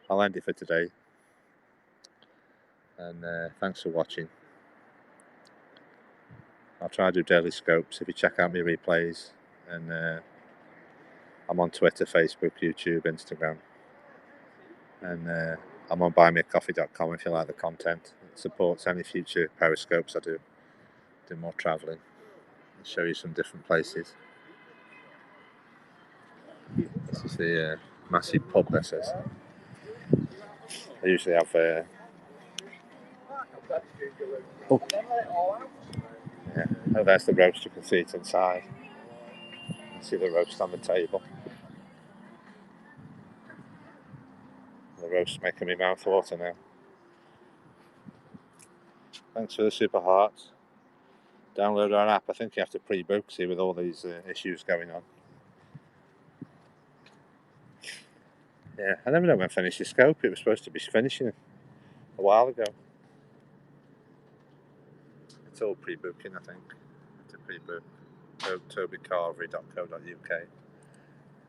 I'll end it for today. And thanks for watching. I'll try to do daily scopes if you check out my replays. And I'm on Twitter, Facebook, YouTube, Instagram. And I'm on buymeacoffee.com if you like the content. It supports any future periscopes I do. Do more travelling. I'll show you some different places. This is the massive pub, this is. I usually have... Oh, there's the roast. You can see it inside. You can see the roast on the table. The roast's making me mouth water now. Thanks for the super hearts. Download our app. I think you have to pre-book, see, with all these issues going on. Yeah, I never know when I finish the scope. It was supposed to be finishing a while ago. It's all pre-booking, I think. To pre-book. tobycarvery.co.uk.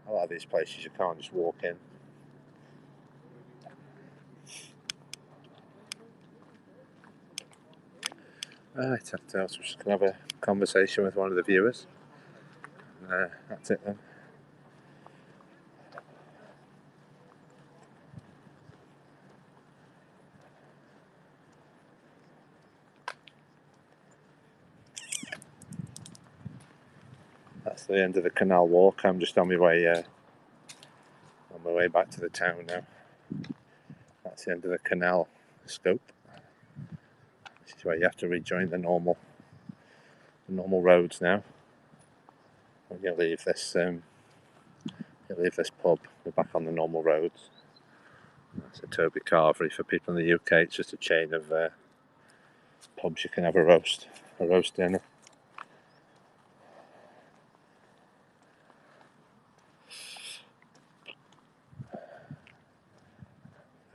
A lot of these places you can't just walk in. Right, I was just going to have a conversation with one of the viewers. That's it then. That's the end of the canal walk. I'm just on my way back to the town now. That's the end of the canal scope. This is where you have to rejoin the normal roads now. When you leave this pub, we're back on the normal roads. That's a Toby Carvery. For people in the UK, it's just a chain of pubs you can have a roast dinner.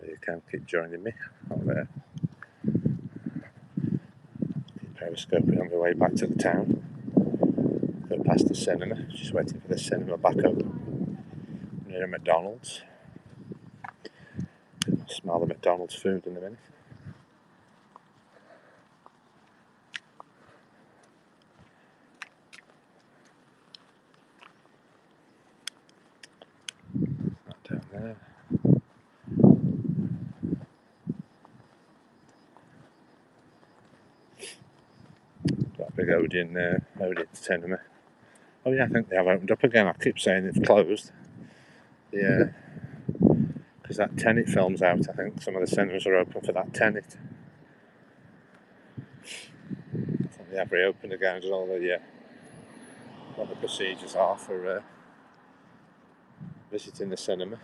You can keep joining me. I'll keep periscoping on my way back to the town. Go past the cinema, just waiting for the cinema back up near a McDonald's. I'll smell the McDonald's food in a minute. big Odeon cinema. Oh yeah, I think they have opened up again. I keep saying it's closed. Yeah, because that Tenet film's out. I think some of the cinemas are open for that Tenet. I think they have reopened again. Just all the what the procedures are for visiting the cinema.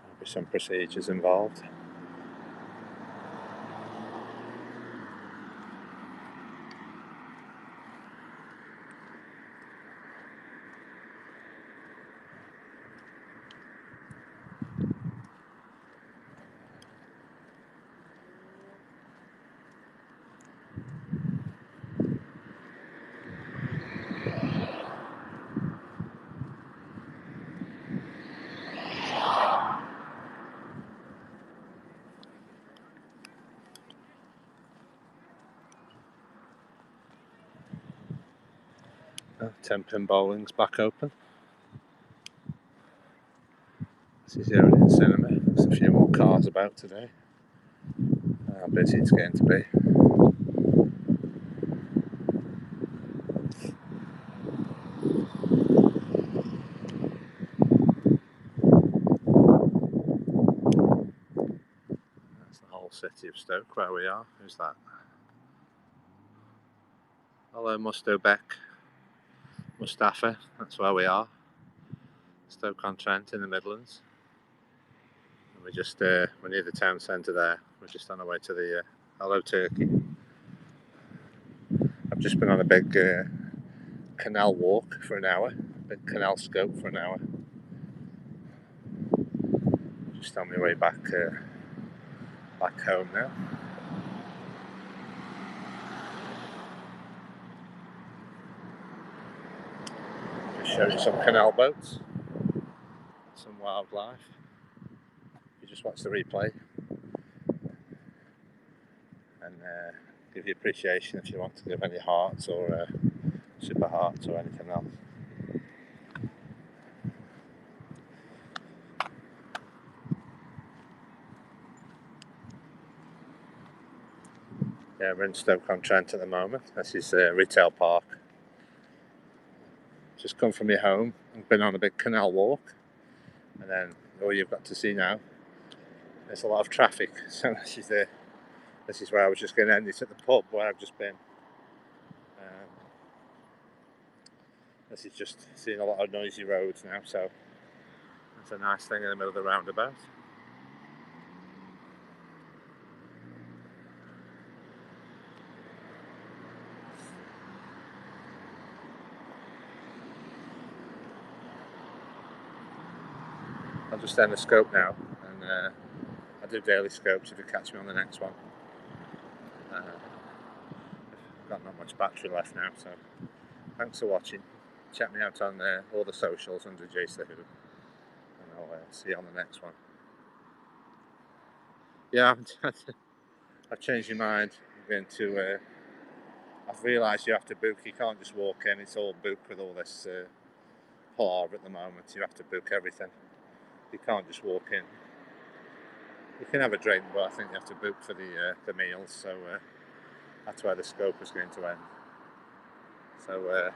There'll be some procedures involved. Ten-pin bowling's back open. This is the Odeon cinema. There's a few more cars about today. How busy it's going to be. That's the whole city of Stoke where we are. Who's that? Hello, Mustafa. That's where we are. Stoke-on-Trent in the Midlands. And we're near the town centre there. We're just on our way to the Hello Turkey. I've just been on a big canal walk for an hour, big canal scope for an hour. Just on my way back home now. Just show you some canal boats, some wildlife. You just watch the replay and give you appreciation if you want to give any hearts or super hearts or anything else. Yeah, we're in Stoke-on-Trent at the moment. This is a retail park. Just come from your home and been on a big canal walk, and then all you've got to see now, there's a lot of traffic. So this is where I was just going to end this at the pub where I've just been. This is just seeing a lot of noisy roads now, so it's a nice thing in the middle of the roundabout. I'll just end the scope now, and I do daily scopes if you catch me on the next one. I've got not much battery left now, so thanks for watching. Check me out on all the socials under Jason Who, and I'll see you on the next one. Yeah, I've changed my mind. I'm going to. I've realised you have to book. You can't just walk in. It's all booked with all this palaver at the moment. You have to book everything. You can't just walk in. You can have a drink, but I think you have to book for the meals. So that's where the scope is going to end. So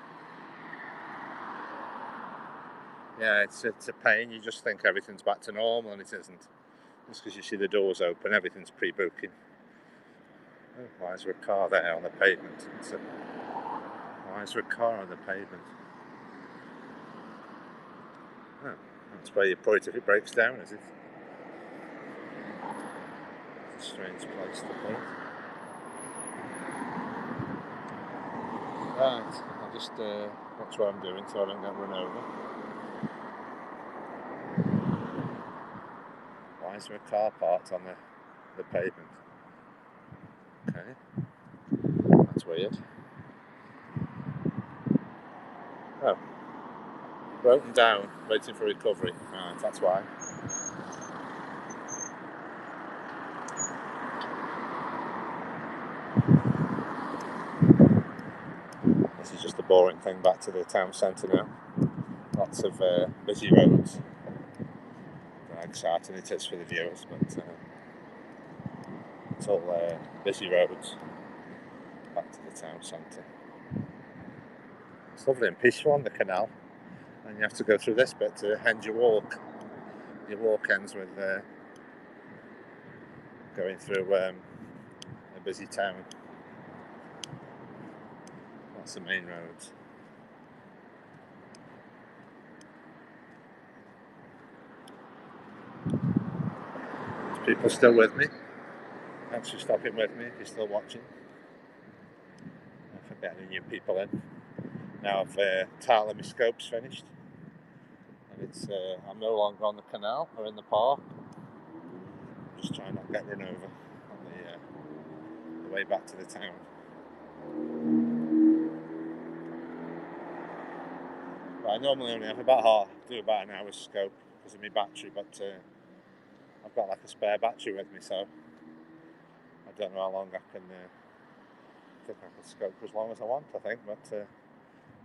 yeah, it's a pain. You just think everything's back to normal, and it isn't. Just because you see the doors open, everything's pre-booking. Oh, why is there a car there on the pavement? Why is there a car on the pavement? Oh, that's where you put it if it breaks down, is it? It's a strange place to put it. Right, I'll just watch what I'm doing so I don't get run over. Why is there a car parked on the pavement? Okay, that's weird. Oh, broken down, waiting for recovery. Right, that's why. This is just a boring thing back to the town centre now. Lots of busy roads. How exciting it is for the viewers, but It's all busy roads back to the town centre. It's lovely and peaceful on the canal, and you have to go through this bit to end your walk. Your walk ends with going through a busy town. That's the main road. There's people still with me. Thanks for stopping with me if you're still watching. If I get any new people in. Now I've titled my scopes finished, and it's I'm no longer on the canal or in the park. I'm just trying not to get run over on the way back to the town. But I normally only have do about an hour's scope because of my battery, but I've got like a spare battery with me, so I don't know how long I can scope for as long as I want, I think, but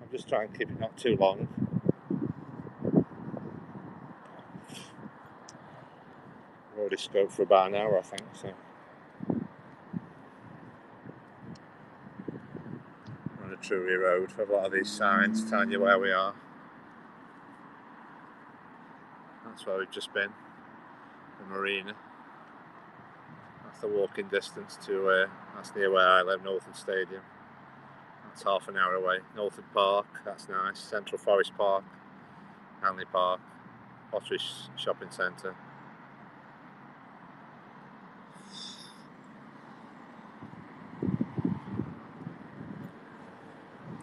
I'm just trying to keep it not too long. I've already scoped for about an hour, I think, so. We're on a Truey road with a lot of these signs telling you where we are. That's where we've just been, the marina. That's the walking distance to, that's near where I live, Northern Stadium. That's half an hour away. Northern Park, that's nice. Central Forest Park, Hanley Park, Pottery Shopping Centre.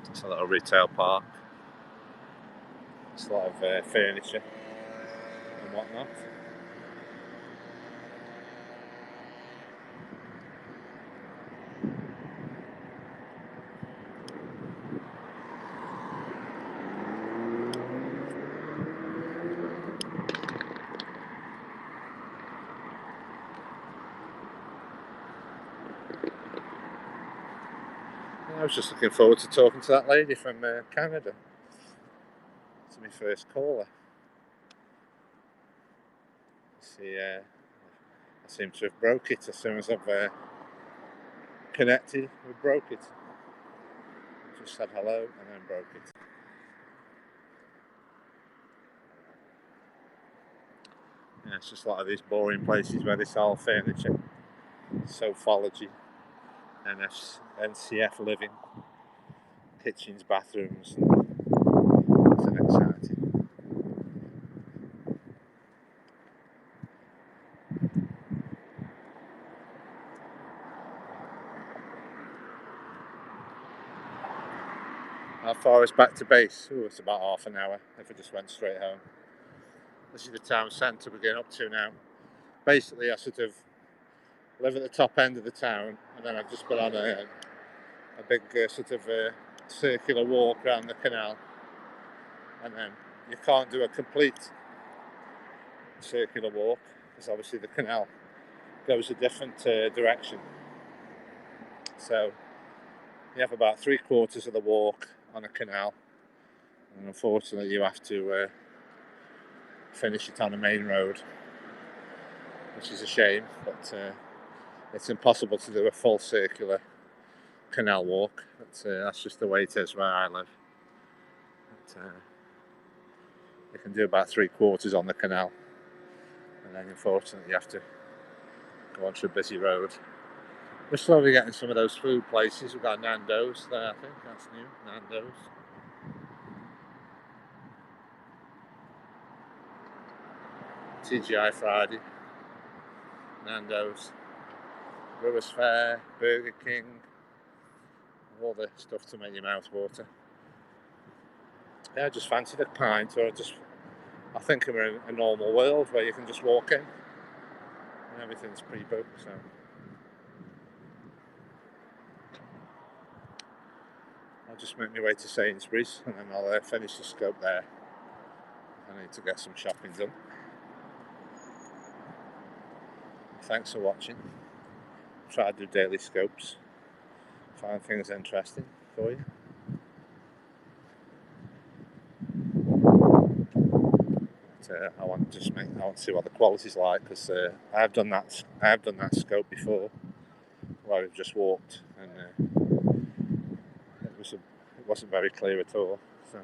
It's a little retail park. It's a lot of furniture and whatnot. I was just looking forward to talking to that lady from Canada. It's my first caller. See, I seem to have broke it as soon as I've connected. We broke it. Just said hello and then broke it. Yeah, it's just a lot of these boring places where they sell furniture. Sophology, NCF living, kitchens, bathrooms. It's an exciting. How far is back to base? Oh, it's about half an hour if I just went straight home. This is the town centre we're getting up to now. Basically, I sort of live at the top end of the town, and then I've just put on a big sort of circular walk around the canal, and then you can't do a complete circular walk because obviously the canal goes a different direction. So you have about 3/4 of the walk on a canal, and unfortunately you have to finish it on a main road, which is a shame, but it's impossible to do a full circular canal walk. But that's just the way it is where I live. But, you can do about 3/4 on the canal, and then unfortunately you have to go onto a busy road. We're slowly getting some of those food places. We've got Nando's there, I think that's new, Nando's. TGI Friday, Nando's, Brewers Fayre, Burger King, all the stuff to make your mouth water. Yeah, I just fancied a pint, or I think I'm in a normal world where you can just walk in and everything's pre-booked, so. I'll just make my way to Sainsbury's and then I'll finish the scope there. I need to get some shopping done. Thanks for watching. Try to do daily scopes. Find things interesting for you. But, I want to see what the quality's like, because I have done that scope before. where we've just walked, and it wasn't very clear at all. So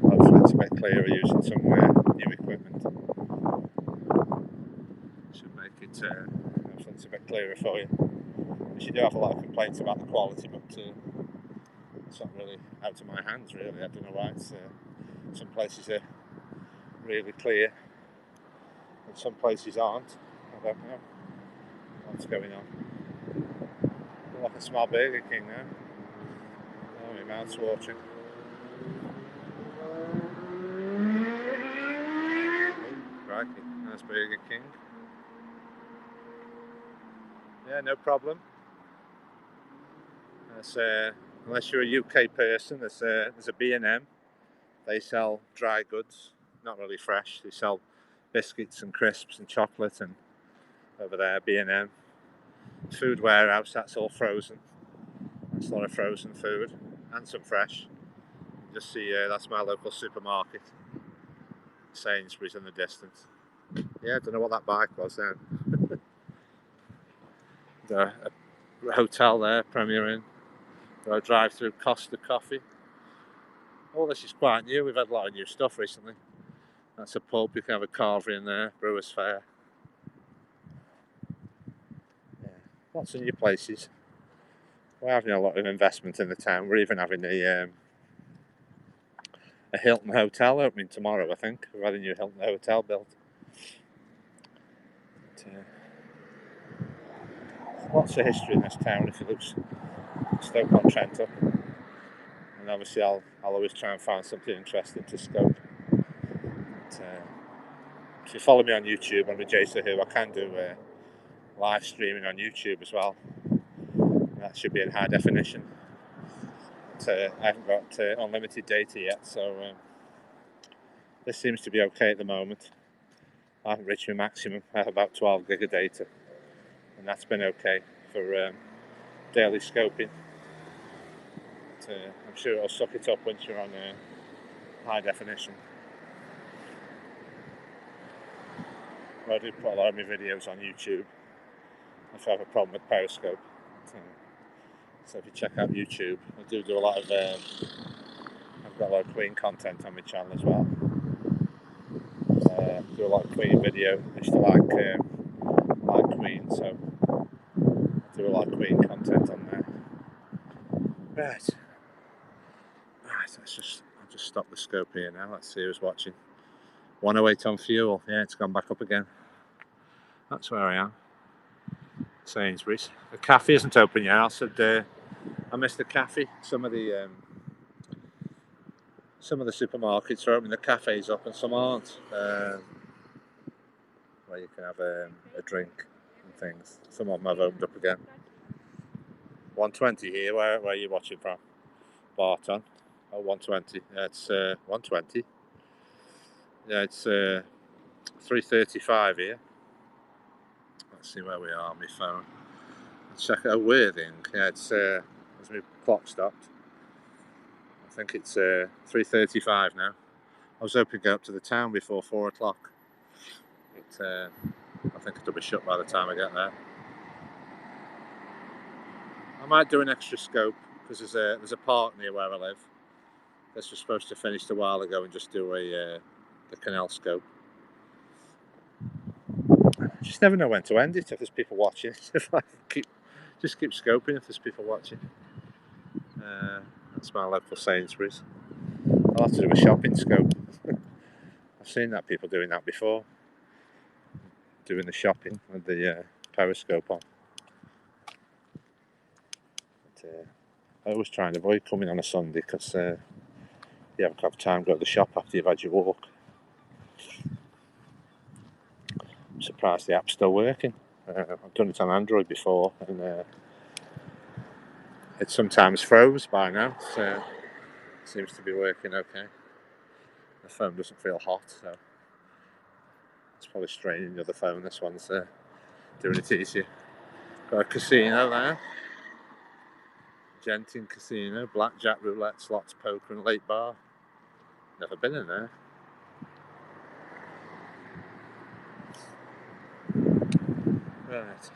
hopefully it's a bit clearer using some new equipment. Should make it hopefully it's a bit clearer for you. You do have a lot of complaints about the quality, but it's not really out of my hands, really. I don't know why. Some places are really clear and some places aren't. I don't know what's going on. I can smell Burger King now. Oh, my mouth's watering. Crikey, that's Burger King. Yeah, no problem. Unless you're a UK person, there's a B&M. They sell dry goods, not really fresh. They sell biscuits and crisps and chocolate, and over there B&M. Food warehouse, that's all frozen. That's a lot of frozen food and some fresh. Just see, that's my local supermarket. Sainsbury's in the distance. Yeah, I don't know what that bike was then. A hotel there, Premier Inn. A drive-through Costa Coffee. All this is quite new. We've had a lot of new stuff recently. That's a pub. You can have a carver in there. Brewers Fair. Yeah, lots of new places. We're having a lot of investment in the town. We're even having a Hilton Hotel opening tomorrow, I think. We've had a new Hilton Hotel built. Lots of history in this town if you look Stoke-on-Trent up. And obviously I'll always try and find something interesting to scope. But, if you follow me on YouTube, I'm with Jason Who. I can do live streaming on YouTube as well. And that should be in high definition. But, I haven't got unlimited data yet, so this seems to be okay at the moment. I haven't reached my maximum. I have about 12 gig of data, and that's been okay for daily scoping. But, I'm sure it'll suck it up once you're on high definition. I do put a lot of my videos on YouTube if I have a problem with Periscope. So if you check out YouTube, I do a lot of. I've got a lot of Queen content on my channel as well. Do a lot of Queen video. I used to like Queen, so I do a lot of Queen content on there. Right. I'll just stop the scope here now. Let's see who's watching. 108 on fuel. Yeah, it's gone back up again. That's where I am. Sainsbury's. The cafe isn't open yet. I said I missed the cafe. Some of the supermarkets are opening the cafes up and some aren't. Where you can have a drink and things. Some of them have opened up again. 120 here. Where are you watching from? Barton. Oh, 120. Yeah, it's 120. Yeah, it's 3:35 here. Let's see where we are on my phone. Let's check out Worthing. Yeah, it's as my clock stopped. I think it's 3:35 now. I was hoping to go up to the town before 4 o'clock. But I think it'll be shut by the time I get there. I might do an extra scope because there's a park near where I live. This was supposed to finish a while ago and just do the canal scope. I just never know when to end it if there's people watching. If I keep scoping if there's people watching. That's my local Sainsbury's. I'll have to do a shopping scope. I've seen that people doing that before. Doing the shopping with the periscope on. But, I always try and avoid coming on a Sunday because you haven't got time to go to the shop after you've had your walk. I'm surprised the app's still working. I've done it on Android before and it sometimes froze by now. So it seems to be working okay. The phone doesn't feel hot, so it's probably straining the other phone. This one's doing it easier. Got a casino there. Genting Casino, blackjack, roulette, slots, poker and late bar. Never been in there. Right.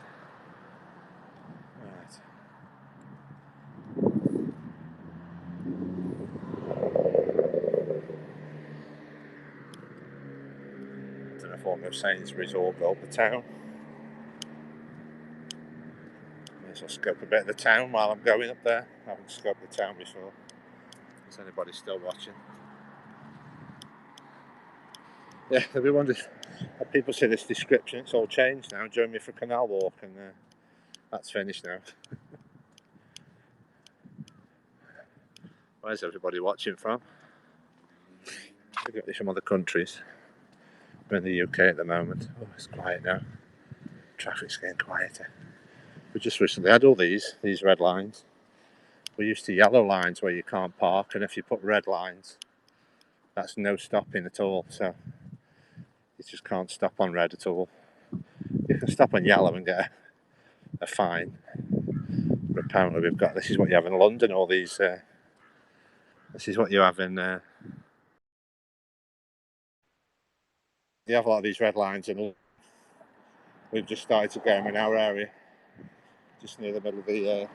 former Sainsbury's all built the town. May as well scope a bit of the town while I'm going up there. I haven't scoped the town before. Is anybody still watching? Yeah, they'll be wondering, people see this description, it's all changed now. Join me for a canal walk, and that's finished now. Where's everybody watching from? We've got this from other countries. We're in the UK at the moment. Oh, it's quiet now. Traffic's getting quieter. We just recently had all these red lines. We're used to yellow lines where you can't park, and if you put red lines, that's no stopping at all. So you just can't stop on red at all. You can stop on yellow and get a fine. But apparently we've got, this is what you have in London, all these, this is what you have in, you have a lot of these red lines, and we've just started to get them in our area, just near the middle of the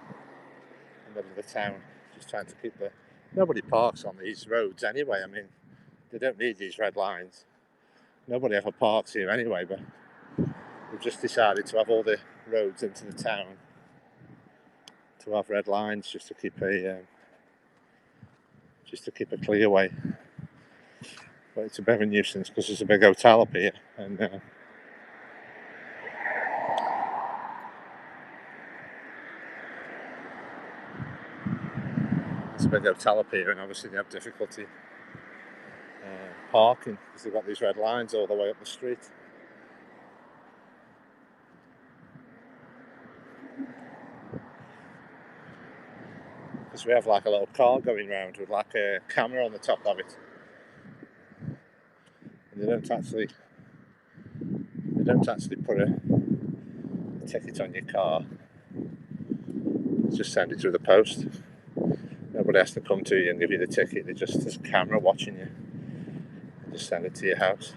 town, just trying to keep the, nobody parks on these roads anyway. I mean, they don't need these red lines. Nobody ever parks here anyway, but we've just decided to have all the roads into the town to have red lines, just to keep a clear way. But it's a bit of a nuisance because there's a big hotel up here, and there's a big hotel up here, and obviously they have difficulty parking because they've got these red lines all the way up the street. Because we have like a little car going round with like a camera on the top of it, and they don't actually put a ticket on your car. Just send it through the post. Nobody has to come to you and give you the ticket. There's a camera watching you. They just send it to your house.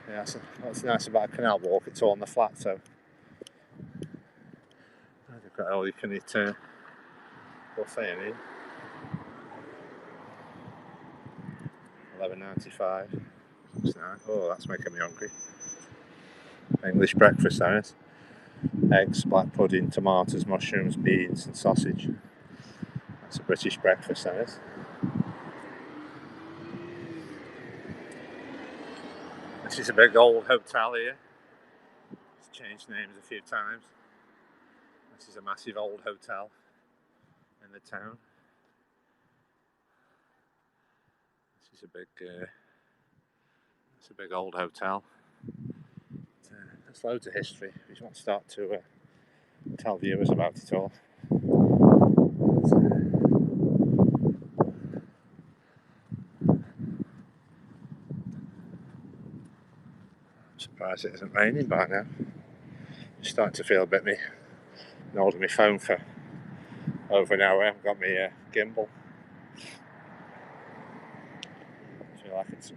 Yeah, so what's nice about a canal walk, it's all on the flat, so they've got all you can eat buffet in here. $11.95. Looks nice. Oh, that's making me hungry. English breakfast, that is. Eggs, black pudding, tomatoes, mushrooms, beans and sausage. That's a British breakfast, that is. This is a big old hotel here. It's changed names a few times. This is a massive old hotel in the town. This is it's a big old hotel. There's loads of history. We just want to start to tell viewers about it all. I'm surprised it isn't raining by now. I'm starting to feel a bit holding my phone for over an hour. I haven't got my gimbal. I feel like it's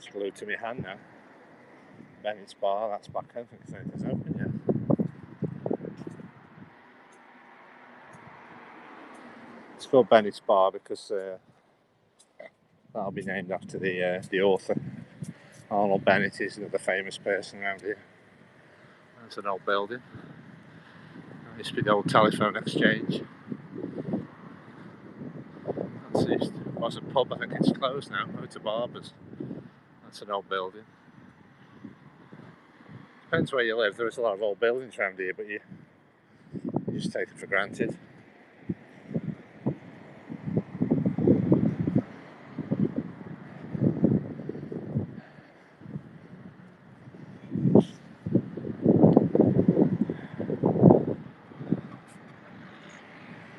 glued to my hand now. Bennett's Bar, that's back. I don't think anything's open yet. It's called Bennett's Bar because that'll be named after the author. Arnold Bennett is another famous person around here. That's an old building. That used to be the old telephone exchange. It was a pub, I think it's closed now. Oh, it's a barber's. That's an old building. Depends where you live. There's a lot of old buildings around here, but you just take it for granted.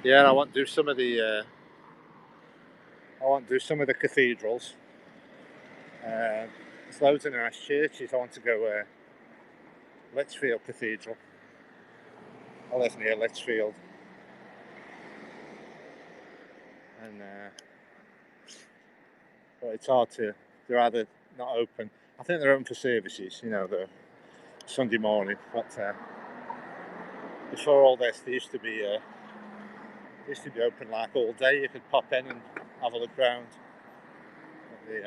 Yeah, I want to do some of the cathedrals. There's loads of nice churches. I want to go Lichfield Cathedral. I live near Lichfield, and but it's hard to. They're either not open. I think they're open for services. You know, the Sunday morning. But before all this, they used to be open like all day. You could pop in and have a look round. They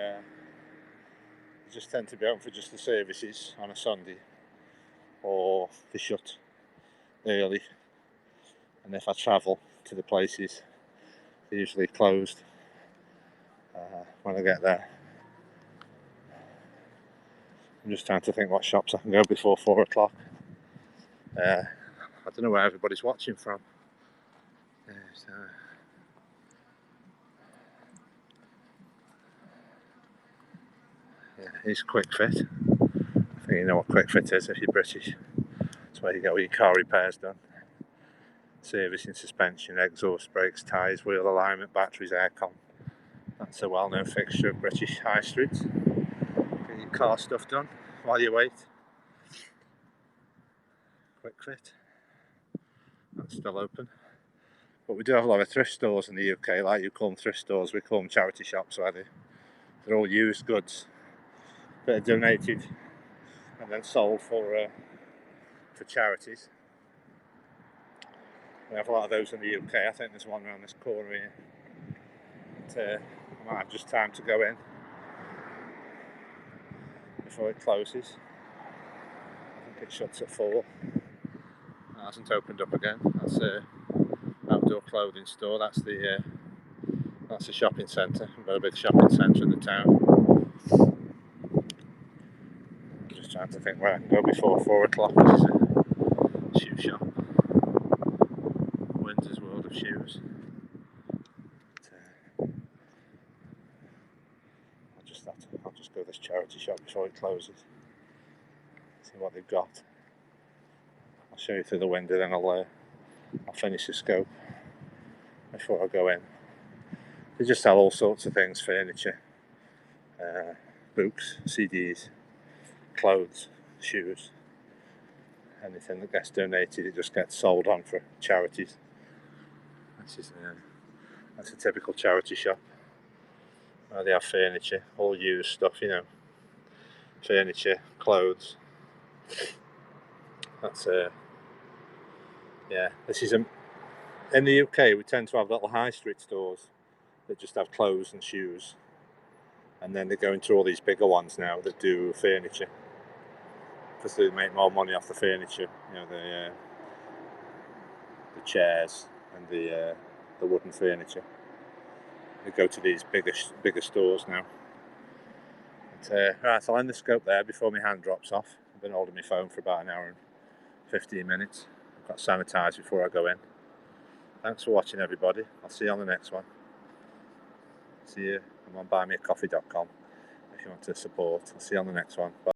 just tend to be open for just the services on a Sunday, or they shut early. And if I travel to the places, they're usually closed when I get there. I'm just trying to think what shops I can go before 4 o'clock. I don't know where everybody's watching from. Here's Quick Fit. I think you know what Quick Fit is if you're British. It's where you get all your car repairs done. Servicing, suspension, exhaust brakes, tyres, wheel alignment, batteries, aircon. That's a well-known fixture of British high streets. Get your car stuff done while you wait. Quick Fit. That's still open. But we do have a lot of thrift stores in the UK, like you call them thrift stores, we call them charity shops, where they're all used goods that are donated and then sold for charities. We have a lot of those in the UK. I think there's one around this corner here. But, I might have just time to go in before it closes. I think it shuts at 4. It hasn't opened up again. That's an outdoor clothing store. That's the shopping centre. We've got a big shopping centre in the town. I'm just trying to think where I can go before 4 o'clock. This is a shoe shop. Windsor's World of Shoes. I'll just go to this charity shop before it closes. See what they've got. I'll show you through the window, then I'll finish the scope before I go in. They just sell all sorts of things: furniture, books, CDs, clothes, shoes. Anything that gets donated, it just gets sold on for charities. That's a typical charity shop. They have furniture, all used stuff, furniture, clothes. That's this is in the UK we tend to have little high street stores that just have clothes and shoes, and then they go into all these bigger ones now that do furniture, because they make more money off the furniture, the chairs and the wooden furniture. They go to these bigger stores now. But, right, I'll end the scope there before my hand drops off. I've been holding my phone for about an hour and 15 minutes. I've got sanitised before I go in. Thanks for watching, everybody. I'll see you on the next one. See you. I'm on buymeacoffee.com if you want to support. I'll see you on the next one. Bye.